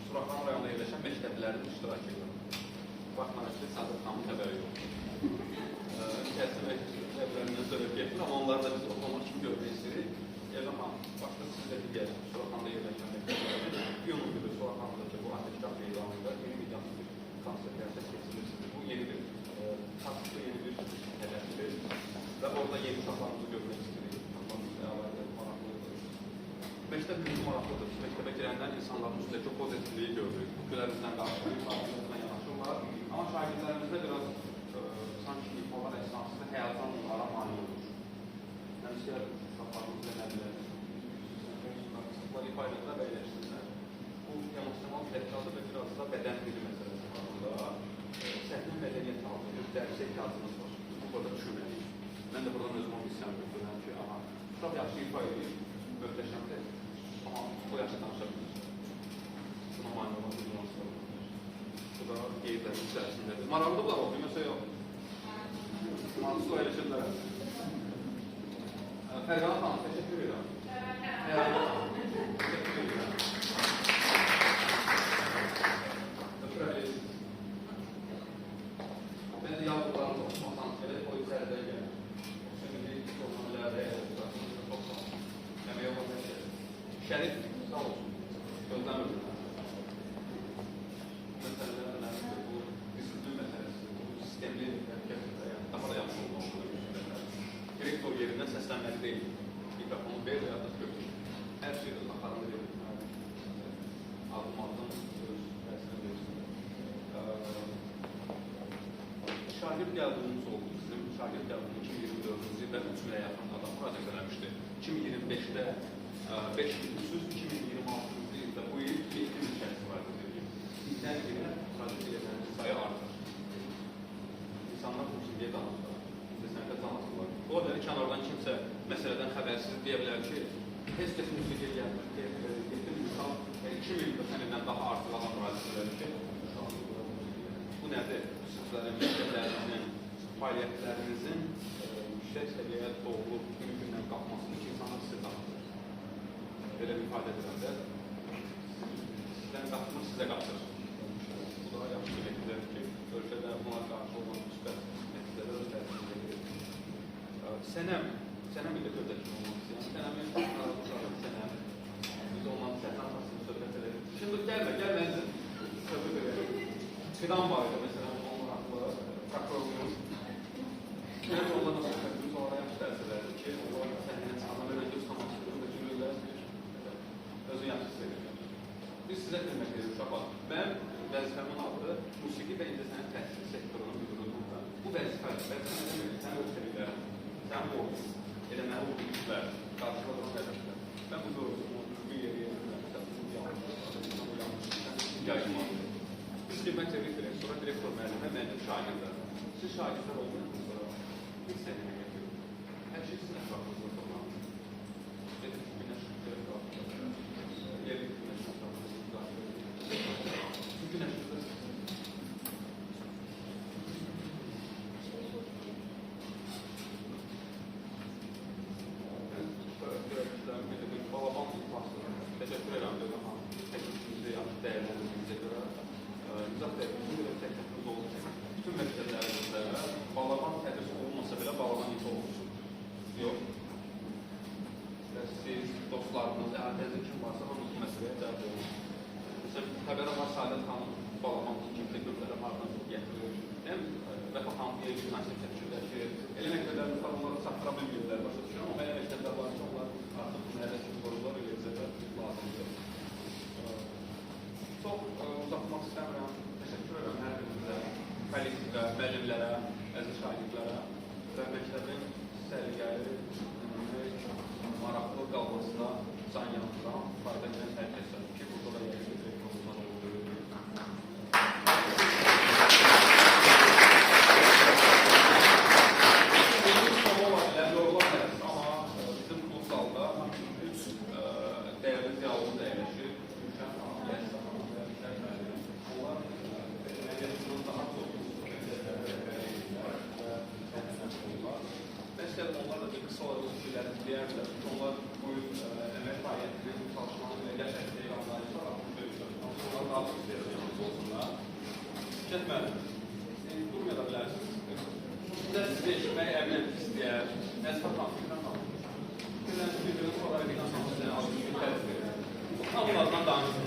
Suraxan rayonunda yerləşən məktəblərin iştirak edir. Baxmayın ki, Sadır xanımın xəbəri yoxdur. Kəsin məktəblərindən söhbət getir, amma onları da biz oxumaq kimi görmək istəyirik. Elham xanım, başqa sizə digər Suraxanda yerləşən məktəblərin günün biri Suraxandakı bu ateşgah meydanında 20 milyonlu bir konsert həyata keçirirsiniz. Bu yeni bir takslı, yeni bir hədəfdir və orada yeni uşaqlarımızı görmək istəyirik. Uşaqlarımızı əlavə maraqlıdır. Məktəb bizim maraqlıdır ki, məktəbə girəndən insanların üstündəki pozitivliyi görürük. Gülərimizdən qarşılayıb, qarşılarından yanaşırlar. Amma şagirdlərimizdə biraz sanki onlar əsasında həyatdan onlara mani olur. Yəni, istəyər uşaqlarımızda nə bilərik? Uşaqlar ifadə edilər və eləşdirlər. Bu, emosional tədqiqatı və biraz da bədən dili məsələsi var burada. Səhnə mədəniyyət aldı, bir dərsə ehtiyacımız var. Biz bu burada düşünməliyik. Mən də buradan özümə misyan götürürəm ki, aha, uşaq yaxşı ifadə edir, möhtəşəmdir. Amma bu yaxşı danışa bilir. Buna mani olmaq bilməsi var. Bu da qeydlərin içərisindədir. Maraqlı bunlar oldu, məsələ yox. Maraqlı eləşirlər. Fərqana xanım, təşəkkür edirəm. Təşəkkür edirəm. Ben de yavrularım olmasam, evet o içeride geldim. Şimdi toplumlarda emeğe olan şerif sağ olsun. Gözlem ödülür. Bu meseleler önemli. Bu disiplin meselesi. Bu sistemli daha da yapmış olmalı. Direktor yerinden seslenmeli değil. Mikrofonu ver veya da götür. Her şeyi bakarını verir. Adım adım dersini verirsin. Şagird yardımcımız oldu bizim. Şagird yardımcı 2024-cü ildə 3.000-ə yaxın adam müraciət eləmişdi. 2025-də 5.300, 2026-cı ildə bu il 7.000 şəxs var. İldən ilə müraciət edənlərin sayı artır. məsələdən xəbərsiz deyə bilər ki, heç kəs musiqiyə gətirmir. Misal, 2000 ötən ildən daha artıq adam müraciət edir ki, bu nədir? Sizlərin, məktəblərinizin, fəaliyyətlərinizin yüksək səviyyəyə doğru gün-gündən qalxmasını ki, insanlar sizə qatılır. Belə bir ifadə edirəm də, sizdən qatılır, sizə qatılır. Bu daha yaxşı bir nəticədir ki, ölkədə buna qarşı olan müsbət nəticələr öz tərəfində gedir. Sənəm ilə dövlət kimi olmaq istəyən, Sənəmin Sənəm, biz ondan səhət arasında söhbət edelim. Şimdi gəlmə, söhbət edelim. Fidan barədə, məsələn, onun haqlı, prokurorumuz, nədir onlar nasıl söhbətimiz onlara yaxşı dərsilərdir ki, onlar səhnəyə çıxanlar elə göz xamasıdır, ödülürlər, özü yaxşı sevir. Biz sizə xidmət edirik, uşaqlar. Mənim vəzifəmin adı musiqi və incəsənət təhsil sektorunun müdürlüyündə. Bu vəzifədir. Vəzifə nə demək? Sən ötürüklər, sən borcun, eləməli olduğun işlər, qarşıladığın vəzifələr. Mən bu doğrusu, bir yeri yedirəm, yanlış, biz xidmət edirək, sonra direktor müəllimə, mənim şagirdlər. Siz şagirdlər olmayandan sonra bir sənəyə getirir. Hər şey sizin ətrafınızda toplanır. Gedir ki, günəş qırır, yerli günəş qırır. Bu günəşimizdə Balaban İlfasıdır. Təşəkkür edirəm dedim ha. Təklifimizi yaxşı dəyərləndirdiyinizə görə. Nizah təklifimiz görə təklifimiz olacaq. Bütün məktəblərimizdə Balaban tədris olmasa belə Balaban ilk olunsun. Yox. Siz, dostlarınız, əhdəzdə kim varsa, hamı bu məsələyə cəlb olun. Məsələn, xəbərə var Saadət xanım Balaban ilk qövlərə mardan gətirir. Vəfa xanım deyə bir konsept çəkirlər ki, elə məktəblərimiz var, onları çatdıra bilmirlər, başa düşür. Amma belə məktəblər var ki, onlar artıq bunu hədəf qorurlar, eləcə də lazımdır. Çox uzatmaq istəmirəm. Təşəkkür edirəm hər birinizə, kollektivə, müəllimlərə, əziz şagirdlərə və məktəbin səliqəli, maraqlı qalmasına can yandıran, fayda edən hər kəsə ki, burada da yəqin direktorumuzdan olduğu. Onlar da bir qısa olaraq fikirlərini deyərlər. Onlar bu əmək fəaliyyətinin çalışmanın və gerçəkliyi anlayışı var. Onlar daha çox istəyəcəyimiz olsunlar. Şəkət müəllim, durmaya da bilərsiniz. Sizə sizi eşitmək əminəm istəyər. Nəzifə tanışlıqdan tanışlıqdan. Sizdən bir-birini sonra bir tanışlıqdan alışıq bir tərif verir. Onlardan danışsın.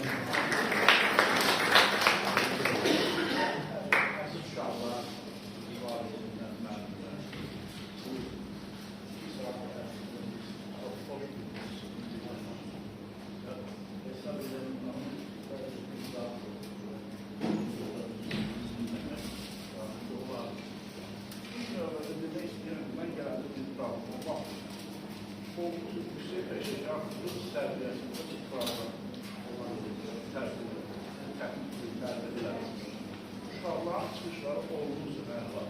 Uşaqlar çıxışları olduqca mənim var.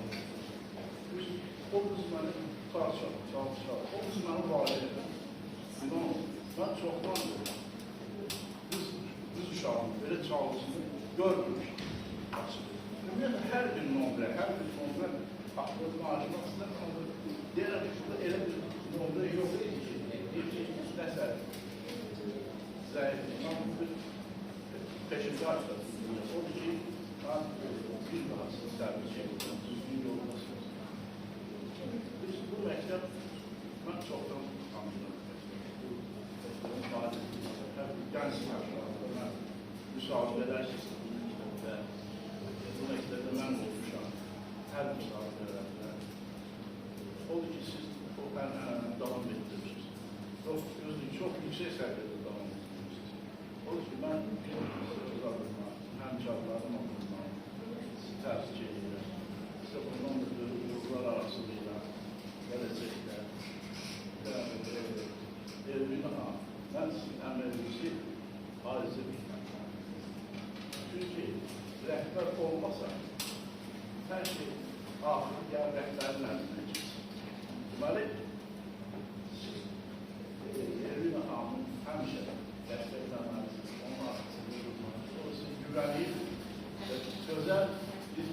O qız məni çalışır. O qız mənim valideyim. Mən çoxdan qız uşağım belə çalışını görmürmüş. Ümumiyyətlə, hər bir nömrə aklımın acımasında deyirəm ki, burada elə bir nömrə yox idi ki, nəsə zəif, peşində açılır. Odur ki, bir daha sərvis çəkildir, düzgün yolundasınız. Biz bu məktəb, mən çoxdan tanıdım. Bu gənc məktəbdə mən müsahibələr sistemində və bu məktəbdə mən olmuşam. Hər müsahibələrdə. Odur ki, siz o ənənəni davam etdirirsiniz. Çox yüksək səviyyədə davam etdirirsiniz. Odur ki, mən sözlarıma, həmkarlarım olmadan təvsiz edirəm. Sizə bundan da yollar arasında gələcəkdə Elvin xanım, mən sizin əməlinizi ayrıca bilməm. Çünki rəhbər olmasa, hər şey axır rəhbərin əlinə keçir. Deməli, həmişə dəstəkləməlisiniz. Onun arasında durmalısınız. O sizin güvənlik və gözəl bir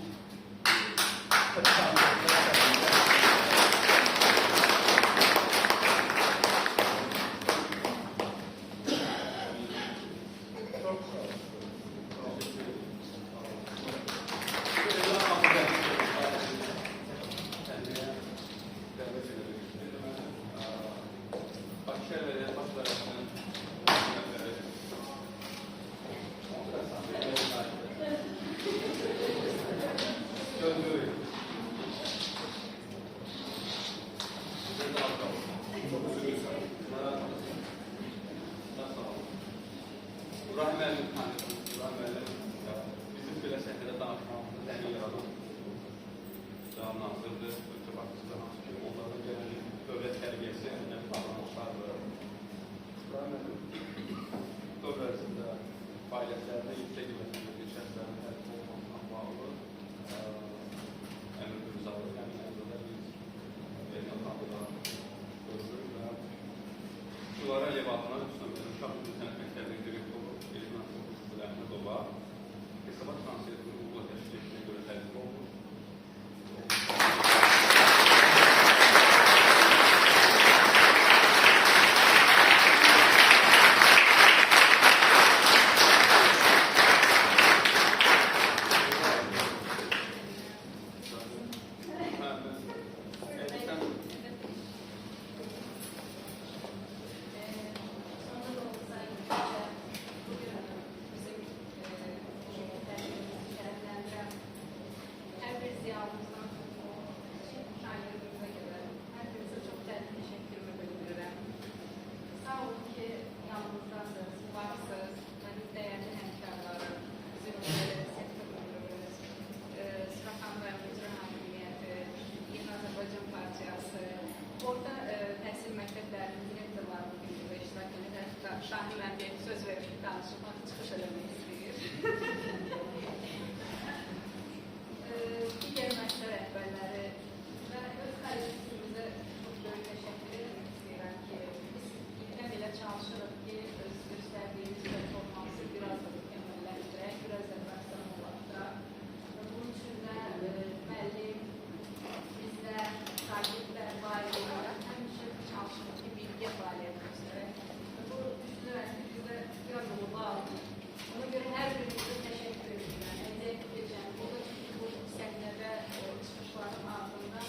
bizim belə səhnədə danışmamızda təmin yaradan Can Nazırdır, Ölkə Bankası'da hansı ki, onların genelde dövlət tərbiyəsi ən davranışlardır. Dövlətində fəaliyyətlərində yüksək qiymətli şəxslərin hərbi olmasından bağlı əmr qürzalı, həmin əmrdə biz beynəlxalqda görürük və Gülarə Əliyev adına Üstünbərin Uşaq Müzisyen Məktəbinin direktoru Elifan Əhmədova Hesabat Transferinin hüquqla təşkil etməyə görə təqdim olunur. Şahin Məmbiyə söz verib danışmaq, çıxış eləmək istəyir. Digər məktəb rəhbərləri və öz kollektivimizə çox böyük təşəkkür etmək istəyirəm ki, biz ildən belə çalışırıq ki, öz göstərdiyimiz performansı biraz da mükəmməlləşdirək, biraz da məqsədlaşdıraq. Bunun üçün də müəllim, bizdə şagirdlər, valideynlər həmişə çalışırıq ki, birgə fəaliyyət göstərək. Ona göre her birinize teşekkür ederim. Əziyyət edəcəm. Burada çünki bu səhnədə çıxışların ardında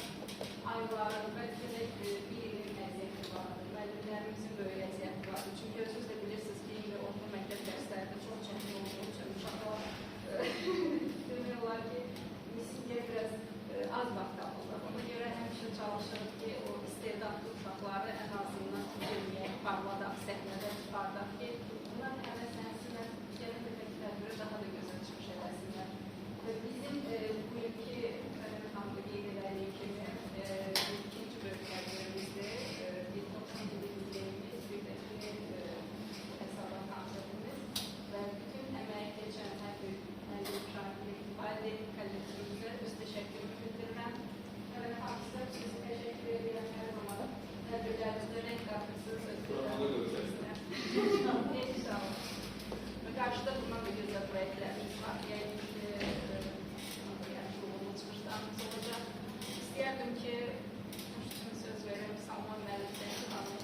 ayların, bəlkə də bir ilin əziyyəti vardır. Müəllimlərimizin böyük əziyyəti vardır. Çünki özünüz də bilirsiniz ki, indi orta məktəb dərslərində çox çətin olduğu üçün uşaqlar demək olar ki, misilliyə biraz az vaxt alırlar. Ona görə həmişə çalışırıq ki, o istedadlı uşaqları ən azından bilməyək, parladaq, səhnədə çıxardaq ki, bunlar həvəslənsinlər, gələn tədbirə daha da gözəl çıxış eləsinlər. Bizim bu ilki xanımda qeyd edəliyi kimi ikinci böyük tədbirimizdir. Bir 90 ilimiz, bir də ki hesaba konsertimiz və bütün əmək keçən hər bir müəllim, şahidlik, valideyn kollektivimizə öz təşəkkürümü bildirirəm. Hamısına sizi təşəkkür edirəm hər zaman. Tədbirlərimizdə renk qatmışsınız, İnşallah. Qarşıda bundan da gözəl proyektlərimiz var. Yəqin ki, qrubumun çıxışlarımız olacaq. İstəyərdim ki, üçün söz verim, Salman müəllim xanım.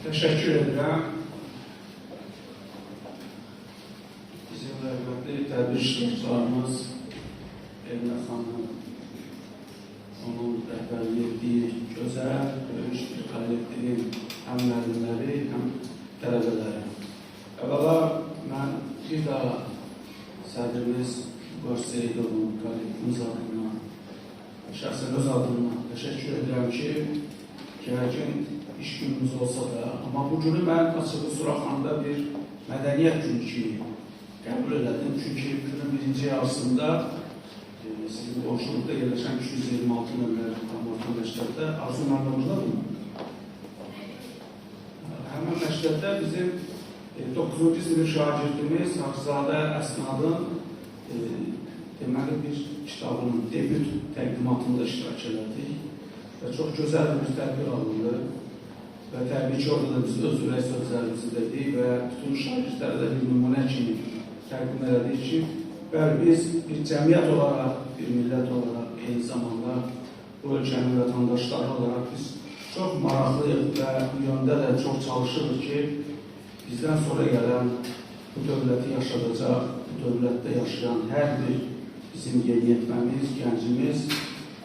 Teşekkür ederim. Bizim hörmətli tədbir iştirakçılarımız Elnə xanım, onun rəhbərlik etdiyi gözəl, böyük bir kollektivin həm müəllimləri, həm tələbələri. Əvvəla mən bir daha sədrimiz Qor Seyidovun kollektivimiz adına, şəxsən öz adına təşəkkür edirəm ki, yəqin iş günümüz olsa da, amma bu günü mən açığı Suraxanda bir mədəniyyət günü kimi qəbul elədim. Çünki günün birinci yarısında sizin qonşuluqda yerləşən 226 nömrəli orta məktəbdə Arzu müəllim oradadır mı? münaqişədə bizim 9-cu sinif şagirdimiz Haqzadə Əsnadın deməli bir kitabının debüt təqdimatında iştirak elədik və çox gözəl bir tədbir alındı və təbii ki, orada da biz öz ürək sözlərimizi dedik və bütün şagirdlərə də bir nümunə kimi təqdim elədik ki, bəli, biz bir cəmiyyət olaraq, bir millət olaraq, eyni zamanda bu ölkənin vətəndaşları olaraq biz çox maraqlıyıq və bu yöndə də çox çalışırıq ki, bizdən sonra gələn bu dövləti yaşadacaq, bu dövlətdə yaşayan hər bir bizim yeniyetməmiz, gəncimiz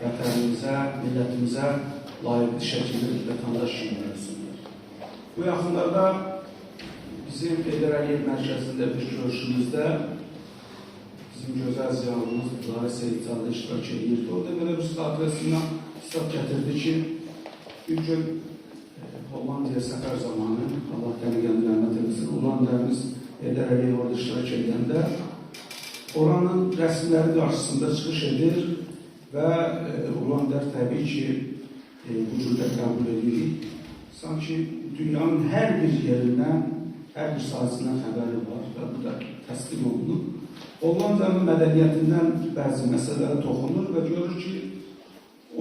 vətənimizə, millətimizə layiqli şəkildə vətəndaş kimi öyrəsinlər. Bu yaxınlarda bizim Heydər Əliyev mərkəzində bir görüşümüzdə bizim gözəl ziyalımız Zahir Seyidzadə iştirak edirdi. O da belə bir xatirəsindən kitab gətirdi ki, bir gün Hollandiya səfər zamanı, Allah qəni-qəni rəhmət edilsin, Hollandiyamız Heydər Əliyev orada iştirak edəndə oranın rəsmləri qarşısında çıxış edir və Hollandiya təbii ki, bu cürdə qəbul edirik. Sanki dünyanın hər bir yerindən, hər bir sahəsindən xəbəri var və bu da təsdiq olunur. Hollandiyanın mədəniyyətindən bəzi məsələlərə toxunur və görür ki,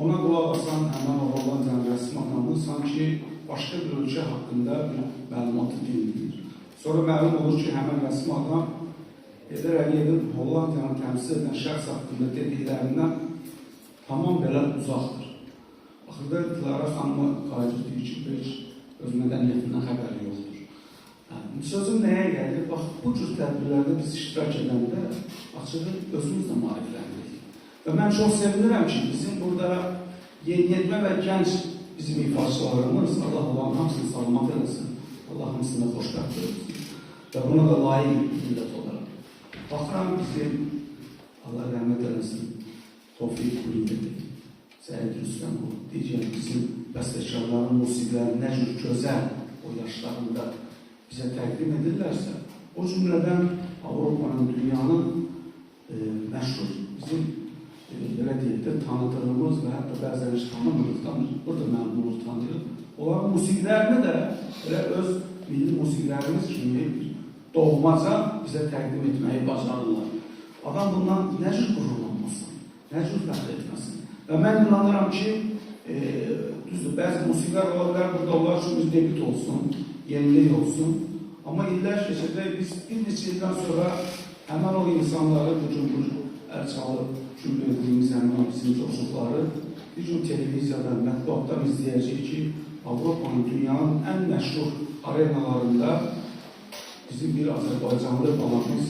ona qulaq asan həmən o Hollandiyanın rəsmi adamı sanki başqa bir ölkə haqqında bir məlumatı dinləyir. Sonra məlum olur ki, həmən rəsmi adam Heydər Əliyevin Hollandiyanı təmsil edən şəxs haqqında dediklərindən tamam belə uzaqdır. Axırda Dilara xanıma qayıdır deyir ki, heç öz mədəniyyətindən xəbəri yoxdur. Sözüm nəyə gəlir? Bax, bu cür tədbirlərdə biz iştirak edəndə açığı özümüz də maarifləndik. Və mən çox sevinirəm ki, bizim burada yeniyetmə və gənc bizim ifaçılarımız, Allah olan hamısını salamat eləsin, Allah hamısını xoşbəxt eləsin və buna da layiq millət olaraq. Baxıram bizim, Allah rəhmət eləsin, Tofiq Qulubeli, Səid Rüstəmov, digər bizim bəstəkarların musiqiləri nə cür gözəl o yaşlarında bizə təqdim edirlərsə, o cümlədən Avropanın, dünyanın məşhur, bizim belə deyək də tanıdığımız və hətta bəzən heç tanımırıq, burada məmnunluq tanıyırıq. Onların musiqilərini də elə öz milli musiqilərimiz kimi doğmaca bizə təqdim etməyi bacarırlar. Adam bundan nə cür qürurlanmasın, nə cür fəxr etməsin. Və mən inanıram ki, düzdür, bəzi musiqilər ola bilər, burada onlar üçün bir debüt olsun, yenilik olsun. Amma illər keçəcək, biz bir neçə ildən sonra həmən o insanları bu cümbür əl çalıb, cümbür edildiğimiz həmən bizim coşuqları bir gün televiziyadan, mətbuatdan izləyəcək ki, Avropanın, dünyanın ən məşhur arenalarında bizim bir Azərbaycanlı balamız